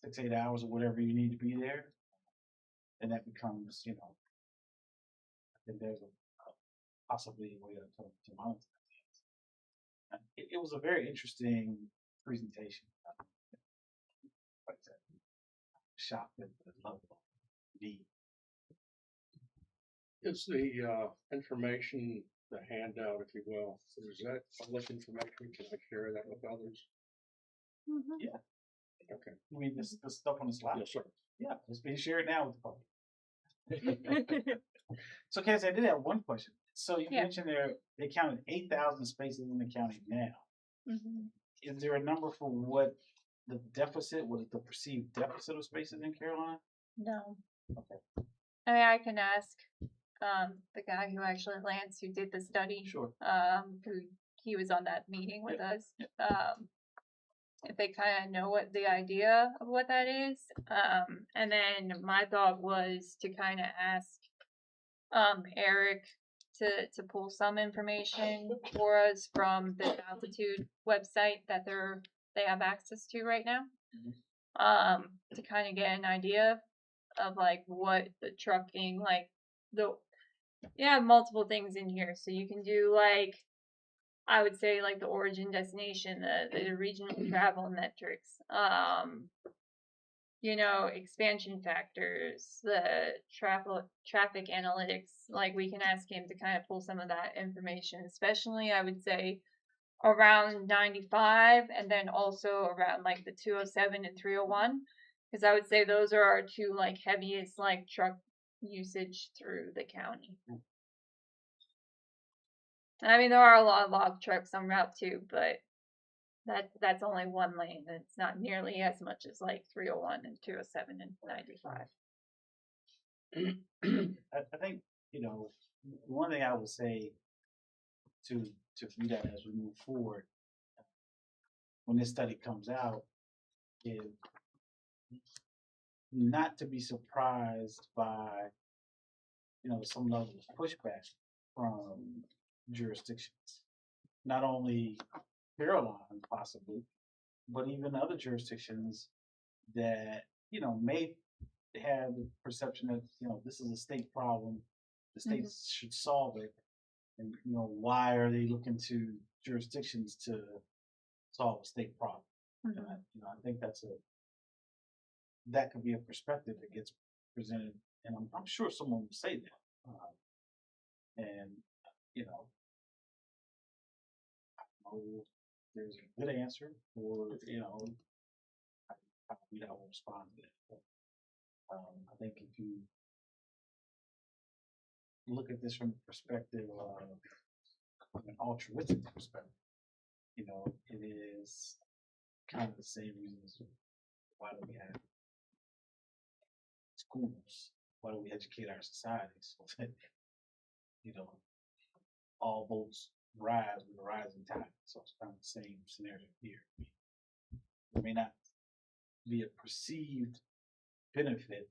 6-8 hours or whatever you need to be there. And that becomes, you know, I think there's possibly a way to monetize it. It was a very interesting presentation. Like I said, shocked at the level of need. Is the information, the handout, if you will, is that public information? Can I share that with others? Mm-hmm. Yeah. Okay. I mean, this stuff on the slide. Yes, sir. Yeah, it's being shared now with the public. So, Cassie, I did have one question. So you mentioned they counted 8,000 spaces in the county now. Mm-hmm. Is there a number for what the deficit was, the perceived deficit of spaces in Carolina? No. Okay. I mean, I can ask the guy who actually, Lance, who did the study. Sure. Who he was on that meeting with us. Yeah. If they kind of know what the idea of what that is. And then my thought was to kind of ask Eric to pull some information for us from the altitude website that they have access to right now. Mm-hmm. To kind of get an idea of like what the trucking, like multiple things in here. So you can do like, I would say like the origin destination, the regional travel metrics, you know, expansion factors, the traffic analytics. Like we can ask him to kind of pull some of that information, especially I would say around 95 and then also around like the 207 and 301. Because I would say those are our two like heaviest like truck usage through the county. I mean, there are a lot of log trucks on Route 2, but that's only one lane. It's not nearly as much as like 301 and 207 and 95. I think, you know, one thing I would say to do that as we move forward, when this study comes out, is not to be surprised by, you know, some level of pushback from jurisdictions. Not only Carolina, possibly, but even other jurisdictions that, you know, may have the perception that, you know, this is a state problem, the states should solve it, and, you know, why are they looking to jurisdictions to solve a state problem? And I think that could be a perspective that gets presented, and I'm sure someone will say that. And you know, I don't know if there's a good answer, or you know, how we don't respond to that. But, I think if you look at this from the perspective of an altruistic perspective, you know, it is kind of the same reasons why do we have schools, why do we educate our society so that, you know, all boats rise with a rising tide. So it's kind of the same scenario here. There may not be a perceived benefit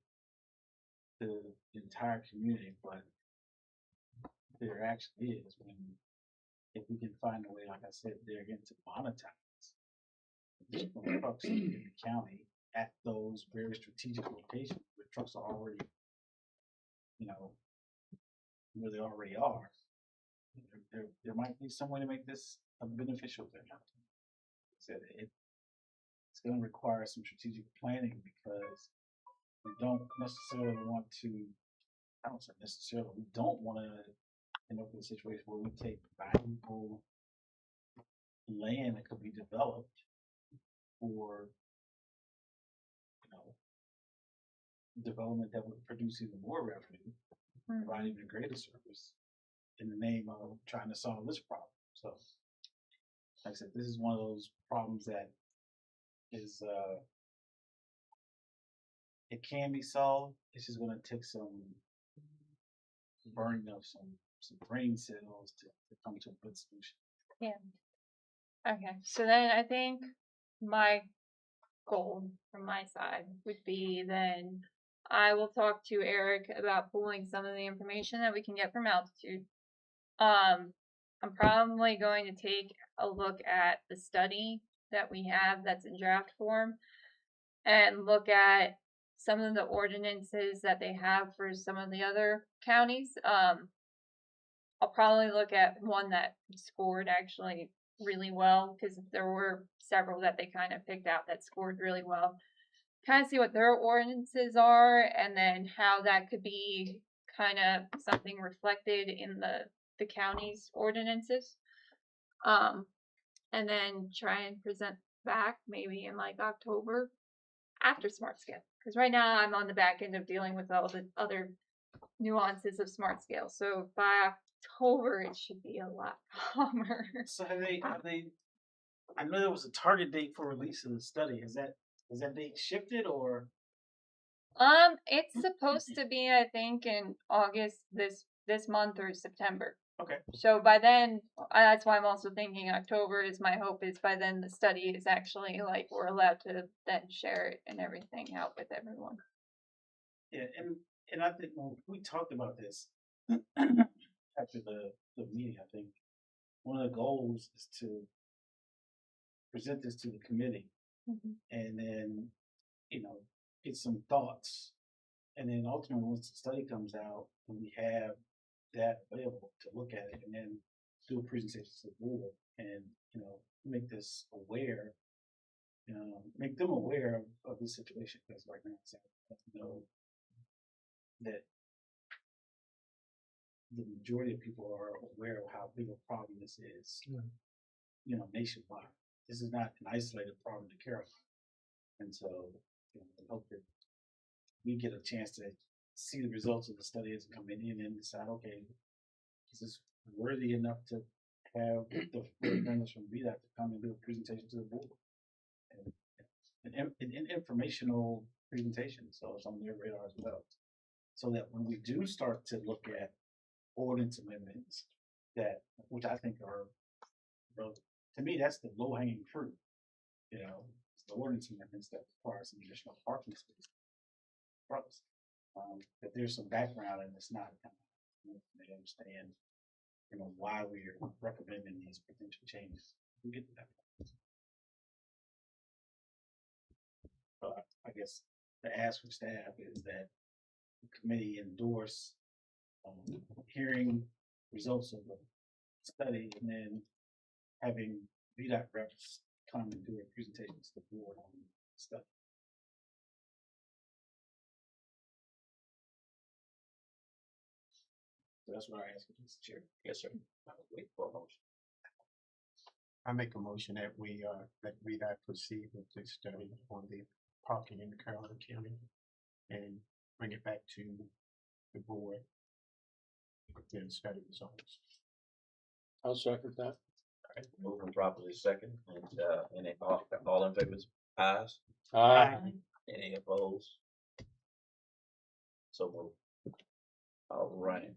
to the entire community, but there actually is when if we can find a way, like I said, there again, to monetize additional trucks in the county at those very strategic locations where trucks are already, you know, where they already are. There might be some way to make this a beneficial thing. Said it's going to require some strategic planning because we don't necessarily want to. I don't say necessarily. We don't want to end up in a situation where we take valuable land that could be developed for, you know, development that would produce even more revenue, provide even greater service in the name of trying to solve this problem. So, like I said, this is one of those problems that is it can be solved. It's just going to take some burning of some brain cells to come to a good solution. Yeah. Okay. So then I think my goal from my side would be then I will talk to Eric about pulling some of the information that we can get from altitude. I'm probably going to take a look at the study that we have that's in draft form and look at some of the ordinances that they have for some of the other counties. I'll probably look at one that scored actually really well because there were several that they kind of picked out that scored really well. Kind of see what their ordinances are and then how that could be kind of something reflected in the county's ordinances. And then try and present back maybe in like October after Smart Scale. Because right now I'm on the back end of dealing with all the other nuances of Smart Scale. So by October it should be a lot calmer. So have they I know there was a target date for release of the study. Has that date shifted or? It's supposed to be I think in August this month or September. Okay. So by then, that's why I'm also thinking October is my hope is by then the study is actually like we're allowed to then share it and everything out with everyone. Yeah, and I think when we talked about this after the meeting, I think one of the goals is to present this to the committee and then, you know, get some thoughts. And then ultimately once the study comes out and we have that available to look at it and then do a presentation to the board and, you know, make this aware, make them aware of the situation because right now it's know that the majority of people are aware of how big a problem this is, you know, nationwide. This is not an isolated problem to care about. And so, you know, I hope that we get a chance to see the results of the study as it come in and decide, okay, is this worthy enough to have the representatives from VDOT to come and do a presentation to the board? And an informational presentation, so it's on their radar as well. So that when we do start to look at ordinance amendments that, which I think are, well, to me, that's the low hanging fruit. You know, it's the ordinance amendments that require some additional parking space. That there's some background and it's not, they understand, you know, why we're recommending these potential changes. We get to that. But I guess the ask for staff is that the committee endorse hearing results of the study and then having VDOT reps come and do a presentation to the board on the study. So that's what I ask you, Mr. Chair. Yes, sir. I'll wait for a motion. I make a motion that we that VDOT proceed with this study on the parking in Carrollton County and bring it back to the board with the study results. I'll second that. All right, moving properly second, and all in favor, ayes. Any opposed? So moved. All right.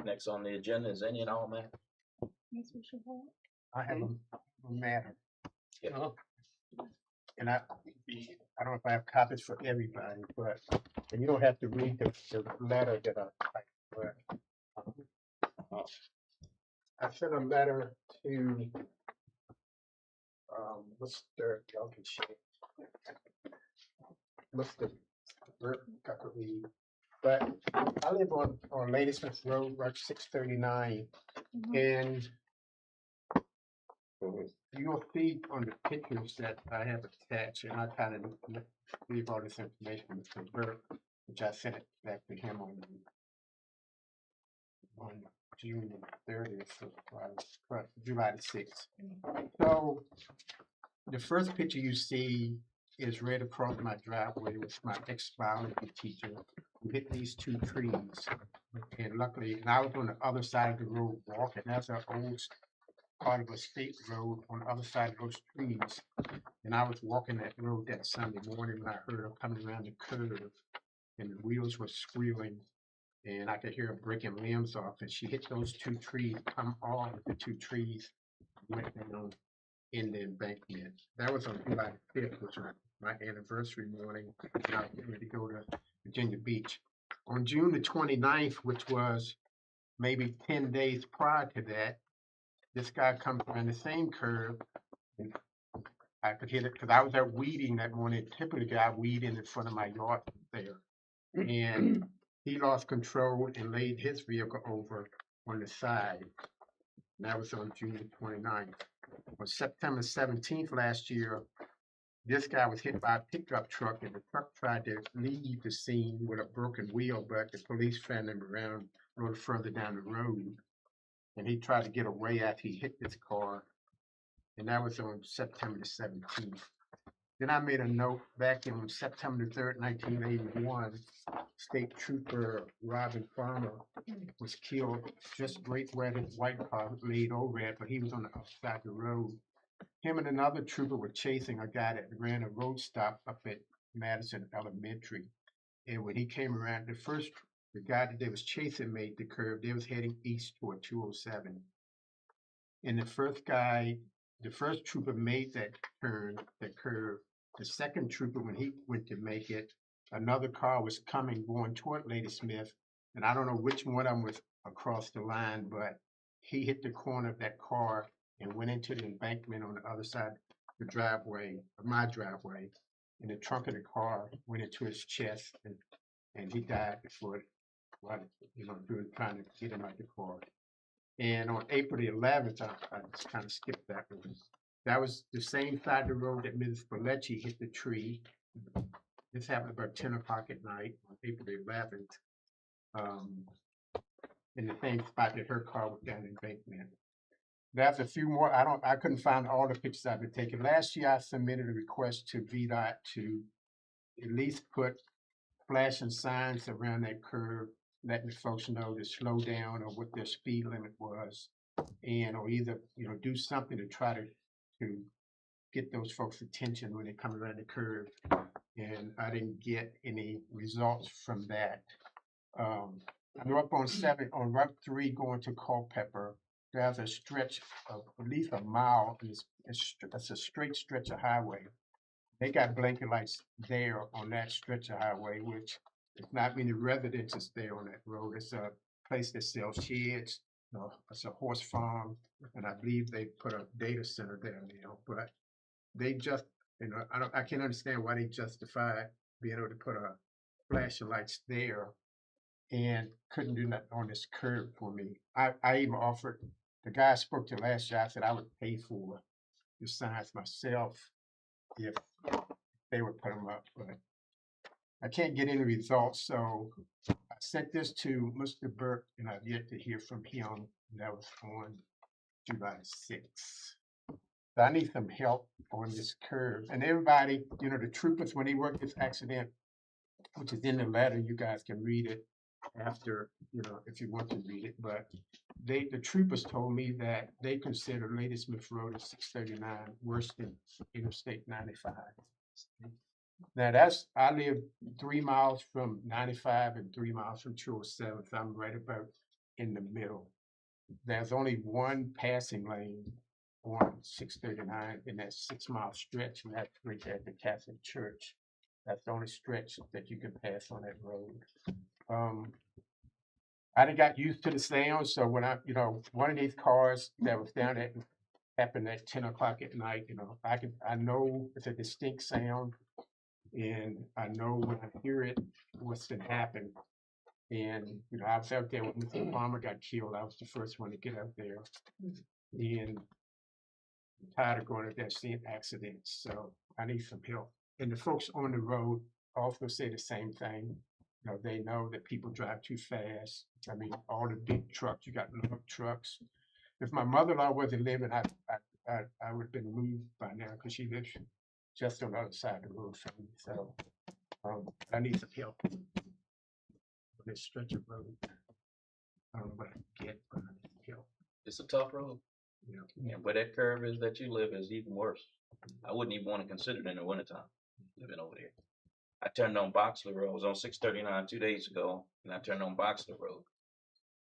Next on the agenda is any and all matter. Yes, we should hold. I have a matter, Yeah. and I don't know if I have copies for everybody, but and you don't have to read the letter that I typed, but I sent a letter to Mr. Duncan Shea. Mr. Burke got the lead. But I live on Ladysmith Road, Route 639, and you'll see on the pictures that I have attached, and I kind of leave all this information with Mr. Burke, which I sent it back to him on June 30th, so July the 6th. So the first picture you see is right across my driveway with my ex-biology teacher who hit these two trees. And luckily, and I was on the other side of the road walking. That's an old part of a state road on the other side of those trees. And I was walking that road that Sunday morning when I heard her coming around the curve and the wheels were squealing and I could hear her breaking limbs off. And she hit those two trees, come all of the two trees, went down in the embankment. That was on July 5th, which was my anniversary morning. And I was getting ready to go to Virginia Beach. On June the 29th, which was maybe 10 days prior to that, this guy comes around the same curve. And I could hear it because I was out weeding that morning. Typically, I weed in front of my yard there. And he lost control and laid his vehicle over on the side. And that was on June the 29th. On September 17th last year, this guy was hit by a pickup truck, and the truck tried to leave the scene with a broken wheel, but the police found him around a little further down the road. And he tried to get away after he hit this car. And that was on September the 17th. Then I made a note back in September 3rd, 1981, State Trooper Robin Farmer was killed just right where his white car laid over it, but he was on the upside of the road. Him and another trooper were chasing a guy that ran a road stop up at Madison Elementary. And when he came around, the guy that they was chasing made the curve. They was heading east toward 207. And the first trooper made that turn, that curve. The second trooper, when he went to make it, another car was coming, going toward Ladysmith. And I don't know which one of them was across the line, but he hit the corner of that car and went into the embankment on the other side of the driveway, of my driveway. And the trunk of the car went into his chest, and he died before, doing trying to get him out the car. And on April the 11th, I just kind of skipped that one. That was the same side of the road that Mrs. Bellecci hit the tree. This happened about 10 o'clock at night on April the 11th. In the same spot that her car was down in embankment. There's a few more. I couldn't find all the pictures I've been taking. Last year, I submitted a request to VDOT to at least put flashing signs around that curve, letting the folks know to slow down or what their speed limit was, or either do something to try to get those folks' attention when they come around the curve. And I didn't get any results from that. I know up on Route 3 going to Culpeper, there's a stretch of at least a mile. It's a straight stretch of highway. They got blinking lights there on that stretch of highway, which is not many residences there on that road. It's a place that sells sheds. It's a horse farm, and I believe they put a data center there now. But they just, I can't understand why they justify being able to put a flashing lights there and couldn't do nothing on this curve for me. I even offered, the guy I spoke to last year, I said I would pay for the signs myself if they would put them up, but I can't get any results. So I sent this to Mr. Burke, and I've yet to hear from him. That was on July 6th. So I need some help on this curve. And everybody, the troopers, when they worked this accident, which is in the letter, you guys can read it after, if you want to read it. But the troopers told me that they consider Ladysmith Road at 639 worse than Interstate 95. Now I live 3 miles from 95 and 3 miles from 207, so I'm right about in the middle. There's only one passing lane on 639 in that 6 mile stretch, and that's right there at the Catholic Church. That's the only stretch that you can pass on that road. I done got used to the sound, so when one of these cars that was down at happen at 10 o'clock at night, I know it's a distinct sound. And I know when I hear it, what's been happened. And, I was out there when Mr. Palmer got killed. I was the first one to get out there. And I'm tired of going out there seeing accidents, so I need some help. And the folks on the road also say the same thing. They know that people drive too fast. I mean, all the big trucks, you got little trucks. If my mother-in-law wasn't living, I would have been moved by now because she lives just on the other side of the road from me. So I need some help on this stretch of road. I don't know what I can get, but I need some help. It's a tough road. And where that curve is that you live is even worse. I wouldn't even want to consider it in the wintertime, living over there. I turned on Boxley Road. I was on 639 2 days ago, and I turned on Boxley Road.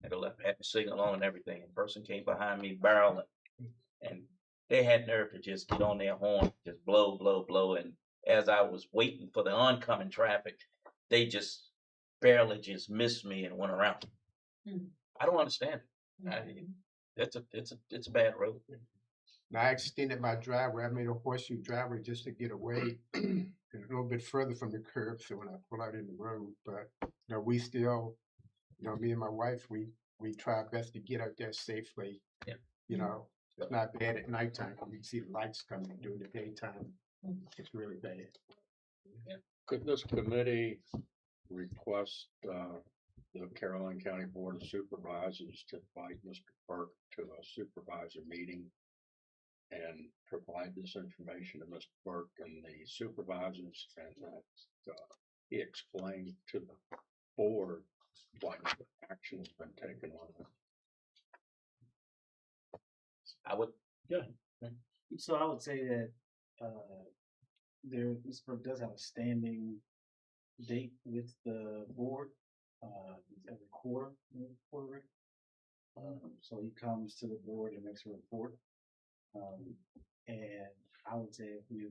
Had the signal on and everything. A person came behind me barreling, and they had nerve to just get on their horn, just blow, blow, blow. And as I was waiting for the oncoming traffic, they just barely just missed me and went around. I don't understand it. It's a bad road. Now, I extended my driveway. I made a horseshoe driveway just to get away a little bit further from the curb, so when I pull out in the road. But we still, me and my wife, we try our best to get out there safely. Yeah. It's not bad at nighttime. You can see the lights coming during the daytime. It's really bad. Could this committee request the Caroline County Board of Supervisors to invite Mr. Burke to a supervisor meeting and provide this information to Mr. Burke and the supervisors, and that he explained to the board what action has been taken on it? I would, So I would say that Mr. Burke does have a standing date with the board. Every quarter, right? So he comes to the board and makes a report. And I would say if we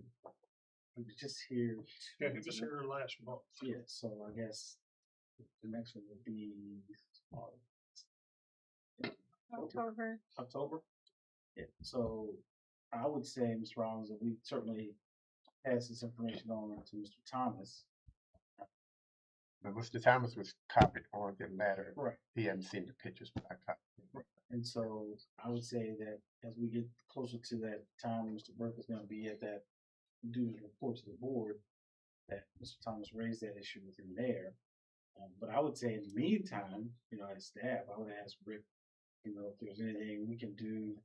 was just here. Yeah, he was here last month. Yeah, so I guess the next one would be October. Yeah, so I would say, Mr. Rollins, that we certainly pass this information on to Mr. Thomas. But Mr. Thomas was copied on the letter. Right. He hadn't seen the pictures, but I copied it. Right. And so I would say that as we get closer to that time, Mr. Burke is going to be at that due report to the board, that Mr. Thomas raised that issue with him there. But I would say in the meantime, as staff, I would ask Rick, if there's anything we can do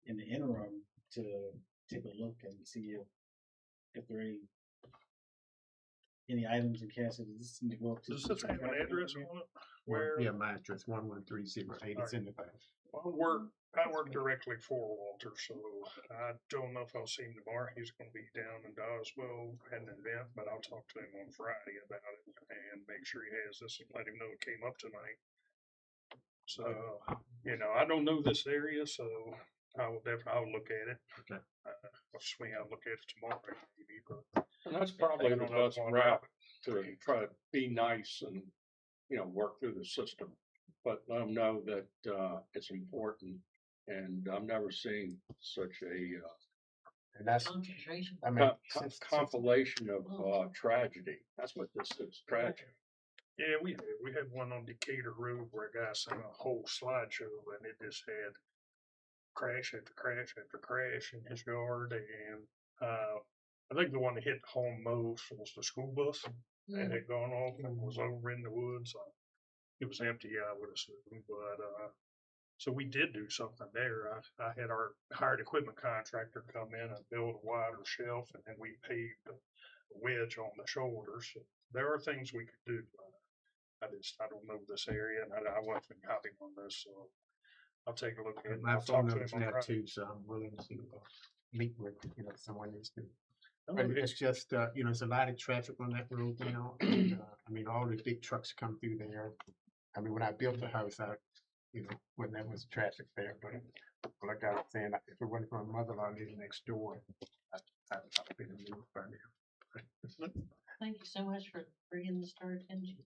in the interim to take a look and see if there are any items in cash that just need to go up to. Does this have an address on it? Where? Yeah, my address 11308. It's in the back. I work directly for Walter, so I don't know if I'll see him tomorrow. He's going to be down in Doswell at an event, but I'll talk to him on Friday about it and make sure he has this and let him know it came up tonight. So, I don't know this area, so I'll look at it. Okay. I'll swing out and look at it tomorrow, maybe, but. And that's probably the best route to try to be nice and, work through the system. But let them know that it's important, and I've never seen such a And that's, Concentration. I mean, compilation of tragedy. That's what this is, tragedy. Yeah, we had one on Decatur Road where a guy sent a whole slideshow, and it just had crash after crash after crash in his yard. And I think the one that hit home most was the school bus that had gone off and was over in the woods. It was empty, I would assume, but so we did do something there. I had our hired equipment contractor come in and build a wider shelf, and then we paved a wedge on the shoulders. So there are things we could do. I don't know this area, and I wasn't copied on this, so I'll take a look at it. my I'll phone talk to number's him on there Friday. too, so I'm willing to meet with, someone needs to. Oh, But okay. it's just, there's a lot of traffic on that road now. And, I mean, all the big trucks come through there. I mean, when I built the house, when there was traffic there, but like I was saying, if it wasn't for my mother-in-law living next door, I'd been moved by now. Thank you so much for bringing this to our attention.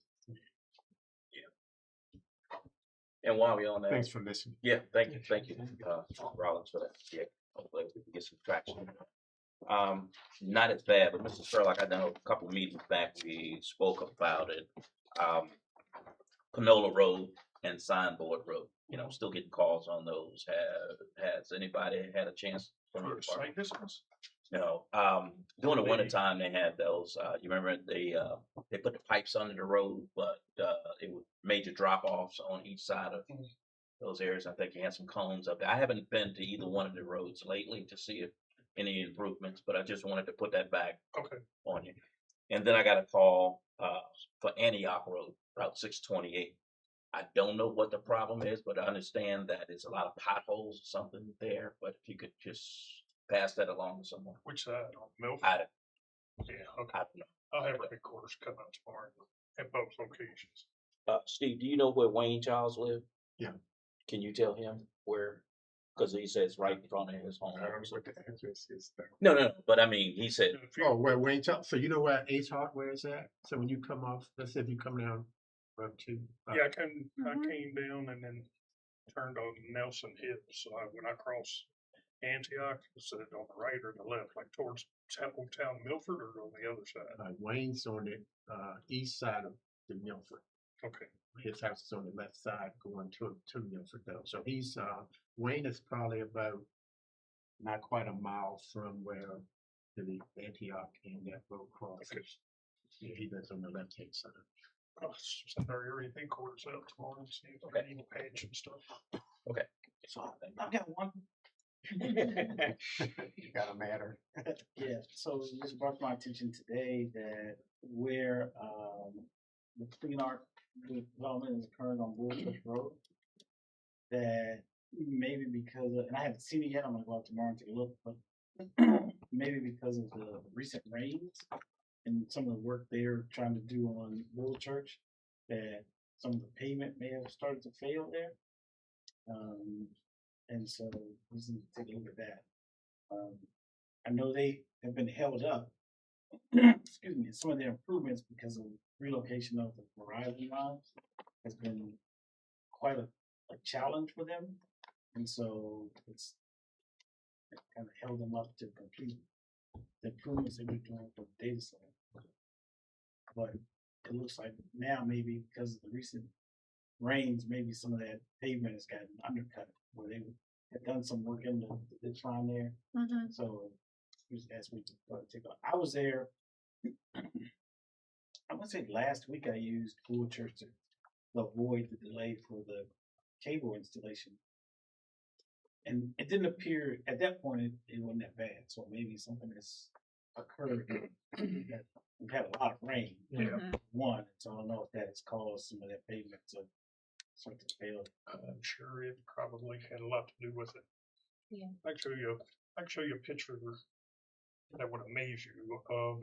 and while we're on that, Thanks for listening. yeah, thank you, Rollins, for that. Yeah, hopefully we can get some traction. Not as bad, but Mr. Spurlock, I know a couple meetings back, we spoke about it. Panola Road and Signboard Road, you know, still getting calls on those. Has anybody had a chance? from your For department? site distance? You know, during the winter time, they had those, you remember they put the pipes under the road, but, it was major drop offs on each side of those areas. I think you had some cones up there. I haven't been to either one of the roads lately to see if any improvements, but I just wanted to put that back Okay. on you. And then I got a call, for Antioch Road, Route 628. I don't know what the problem is, but I understand that there's a lot of potholes or something there, but if you could just pass that along to someone. Which side? On Milford? I don't, Yeah, okay. I don't know. I'll have headquarters come out tomorrow at both locations. Steve, do you know where Wayne Charles live? Yeah. Can you tell him where? Cause he says right in front of his home. I don't know what the address is though. No, but I mean, he said, If you- Oh, where Wayne Charles, so you know where Ace Hardware is at? So when you come off, let's say if you come down up to. Yeah, I came Mhm. down and then turned on Nelson Hill, so when I cross Antioch, is it on the right or the left, like towards Old Town Milford, or on the other side? Wayne's on the, east side of the Milford. Okay, His house is on the left side going to Milford though. So he's, Wayne is probably about not quite a mile from where the Antioch and that road crosses. Yeah, he lives on the left hand side. I'll send our area headquarters out tomorrow and see if I need a patch and stuff. So I've got one. You gotta matter. Yeah, so it was brought to my attention today that where the clean art development is occurring on Bullchurch Road, that maybe because of, and I haven't seen it yet, I'm gonna go out tomorrow and take a look, but maybe because of the recent rains and some of the work they're trying to do on Bullchurch, that some of the pavement may have started to fail there. And so we just need to take a look at that. I know they have been held up, excuse me, in some of their improvements because of relocation of the Verizon lines has been quite a challenge for them. And so it's kind of held them up to complete the improvements that we're doing for the data center. But it looks like now maybe because of the recent rains, maybe some of that pavement has gotten undercut where they had done some work in the ditch line there. Mhm. So he was asked me to take off. I was there. I want to say last week I used Bullchurch to avoid the delay for the cable installation. And it didn't appear at that point it wasn't that bad. So maybe something has occurred. That we've had a lot of rain. Mhm. One, so I don't know if that has caused some of that pavement to start to fail. I'm sure it probably had a lot to do with it. Yeah. I can show you a picture that would amaze you of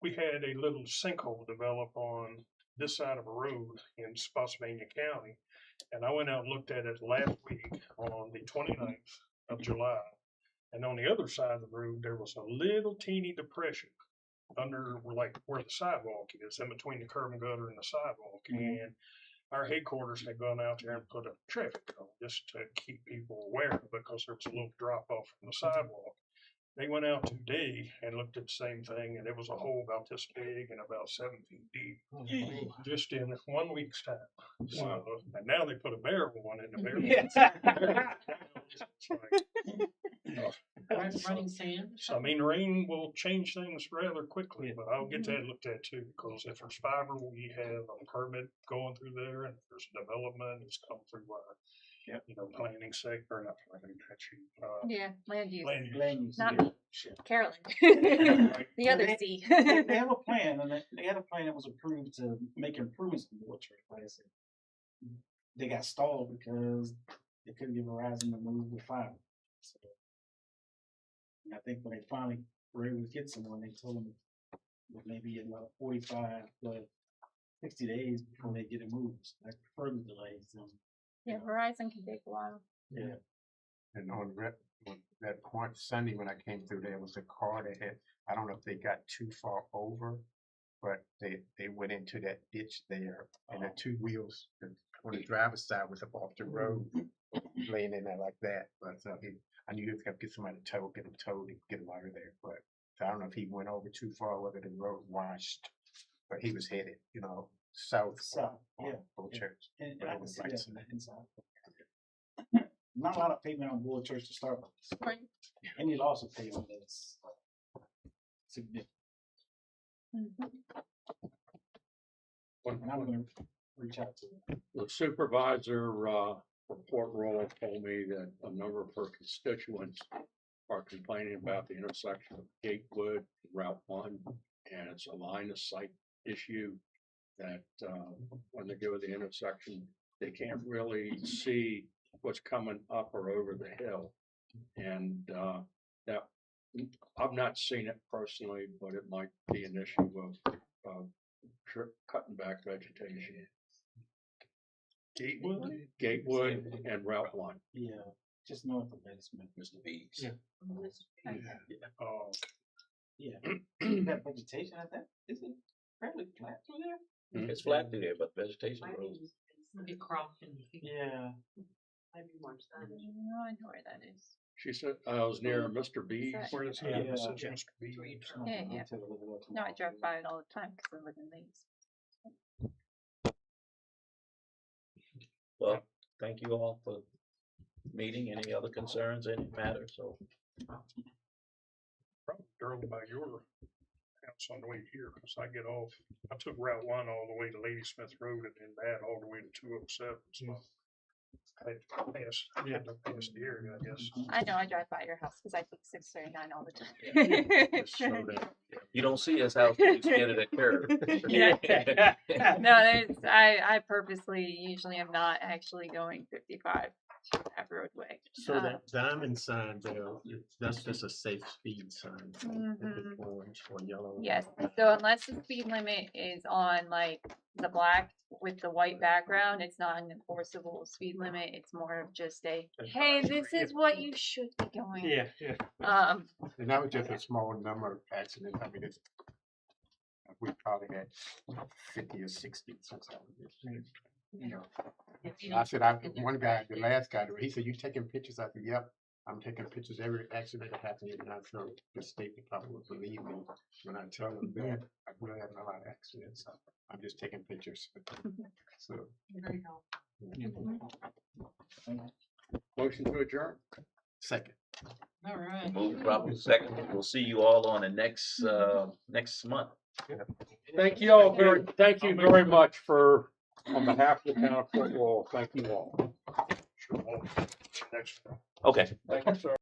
we had a little sinkhole develop on this side of a road in Spotsylvania County. And I went out and looked at it last week on the 29th of July. And on the other side of the road, there was a little teeny depression under like where the sidewalk is, in between the curb and gutter and the sidewalk. And our headquarters had gone out there and put a traffic cone just to keep people aware because there was a little drop off from the sidewalk. They went out today and looked at the same thing, and it was a hole about this big and about 7 feet deep, just in 1 week's time. So, and now they put a barrel one in the barrel. Running sand? So I mean, rain will change things rather quickly, but I'll get that looked at too, because if there's fiber, we have a permit going through there, and if there's development, it's come through our, planning sector, not planning, Yeah, land use, land use. not Yeah. me, Carolyn. Right. The other They- C. They have a plan, and they had a plan that was approved to make improvements in Bullchurch. Like I said, they got stalled because they couldn't get Verizon to move the fiber. So, and I think when they finally were able to get someone, they told them that maybe in about 45 to 60 days before they get it moved. So that further delays them. Yeah, Verizon can take a while. Yeah. And on that point, Sunday when I came through, there was a car that had, I don't know if they got too far over, but they went into that ditch there and the two wheels, the on the driver's side was up off the road, laying in there like that. But I knew he was gonna get somebody towed, get him towed, and get him out of there. But so I don't know if he went over too far, whether the road washed, but he was headed, south. South, yeah, Bull yeah. Church. And But I it can was see right that in there. inside. Not a lot of pavement on Bull Church to start with. Right. And it also pavement that's significant. Mhm. And I'm gonna reach out to The supervisor, for Port Royal told me that a number of her constituents are complaining about the intersection of Gatewood, and Route 1, and it's a line of sight issue that, when they go to the intersection, they can't really see what's coming up or over the hill. And, that, I've not seen it personally, but it might be an issue of cutting back vegetation. Gatewood and Route 1. yeah, just north of Edison. Mr. Bees. Yeah. Oh, Yeah. That vegetation at that, is it fairly flat through there? It's flat through there, but vegetation grows. Be cropped and. Yeah. Might be more sun. No, I know where that is. She said, I was near Mr. B's. that- where does he Yeah. have this Yeah. Mr. B? Yeah, yeah. No, I drive by it all the time because I live in Leeds. Well, thank you all for meeting. Any other concerns, any matters? So Probably drove by your house on the way here, cause I get off, I took Route 1 all the way to Ladysmith Road and then that all the way to 207, so. I had to pass the area, I guess. I know I drive by your house because I take 639 all the time. Just so that you don't see his house, but you get it at curve. Yeah. No, there's I purposely usually am not actually going 55 to that roadway. So that diamond sign there, that's just a safe speed sign. If Mhm. it's orange or yellow. Yes, so unless the speed limit is on like the black with the white background, it's not an enforceable speed limit. It's more of just a, hey, this is what you should be going. Yeah, yeah. And that was just a small number of accidents. I mean, we probably had 50 or 60 since I was there. I said, one guy, the last guy, he said, you taking pictures? I said, yep, I'm taking pictures every accident that happened. And I know the State Department will believe me when I tell them that I really have a lot of accidents. I'm just taking pictures. So. Very helpful. Motion to adjourn. Second. All right. Move properly second. We'll see you all on the next month. Thank you all thank you very much on behalf of the town of Port Royal, thank you all. Sure, next. Okay. Thank you, sir.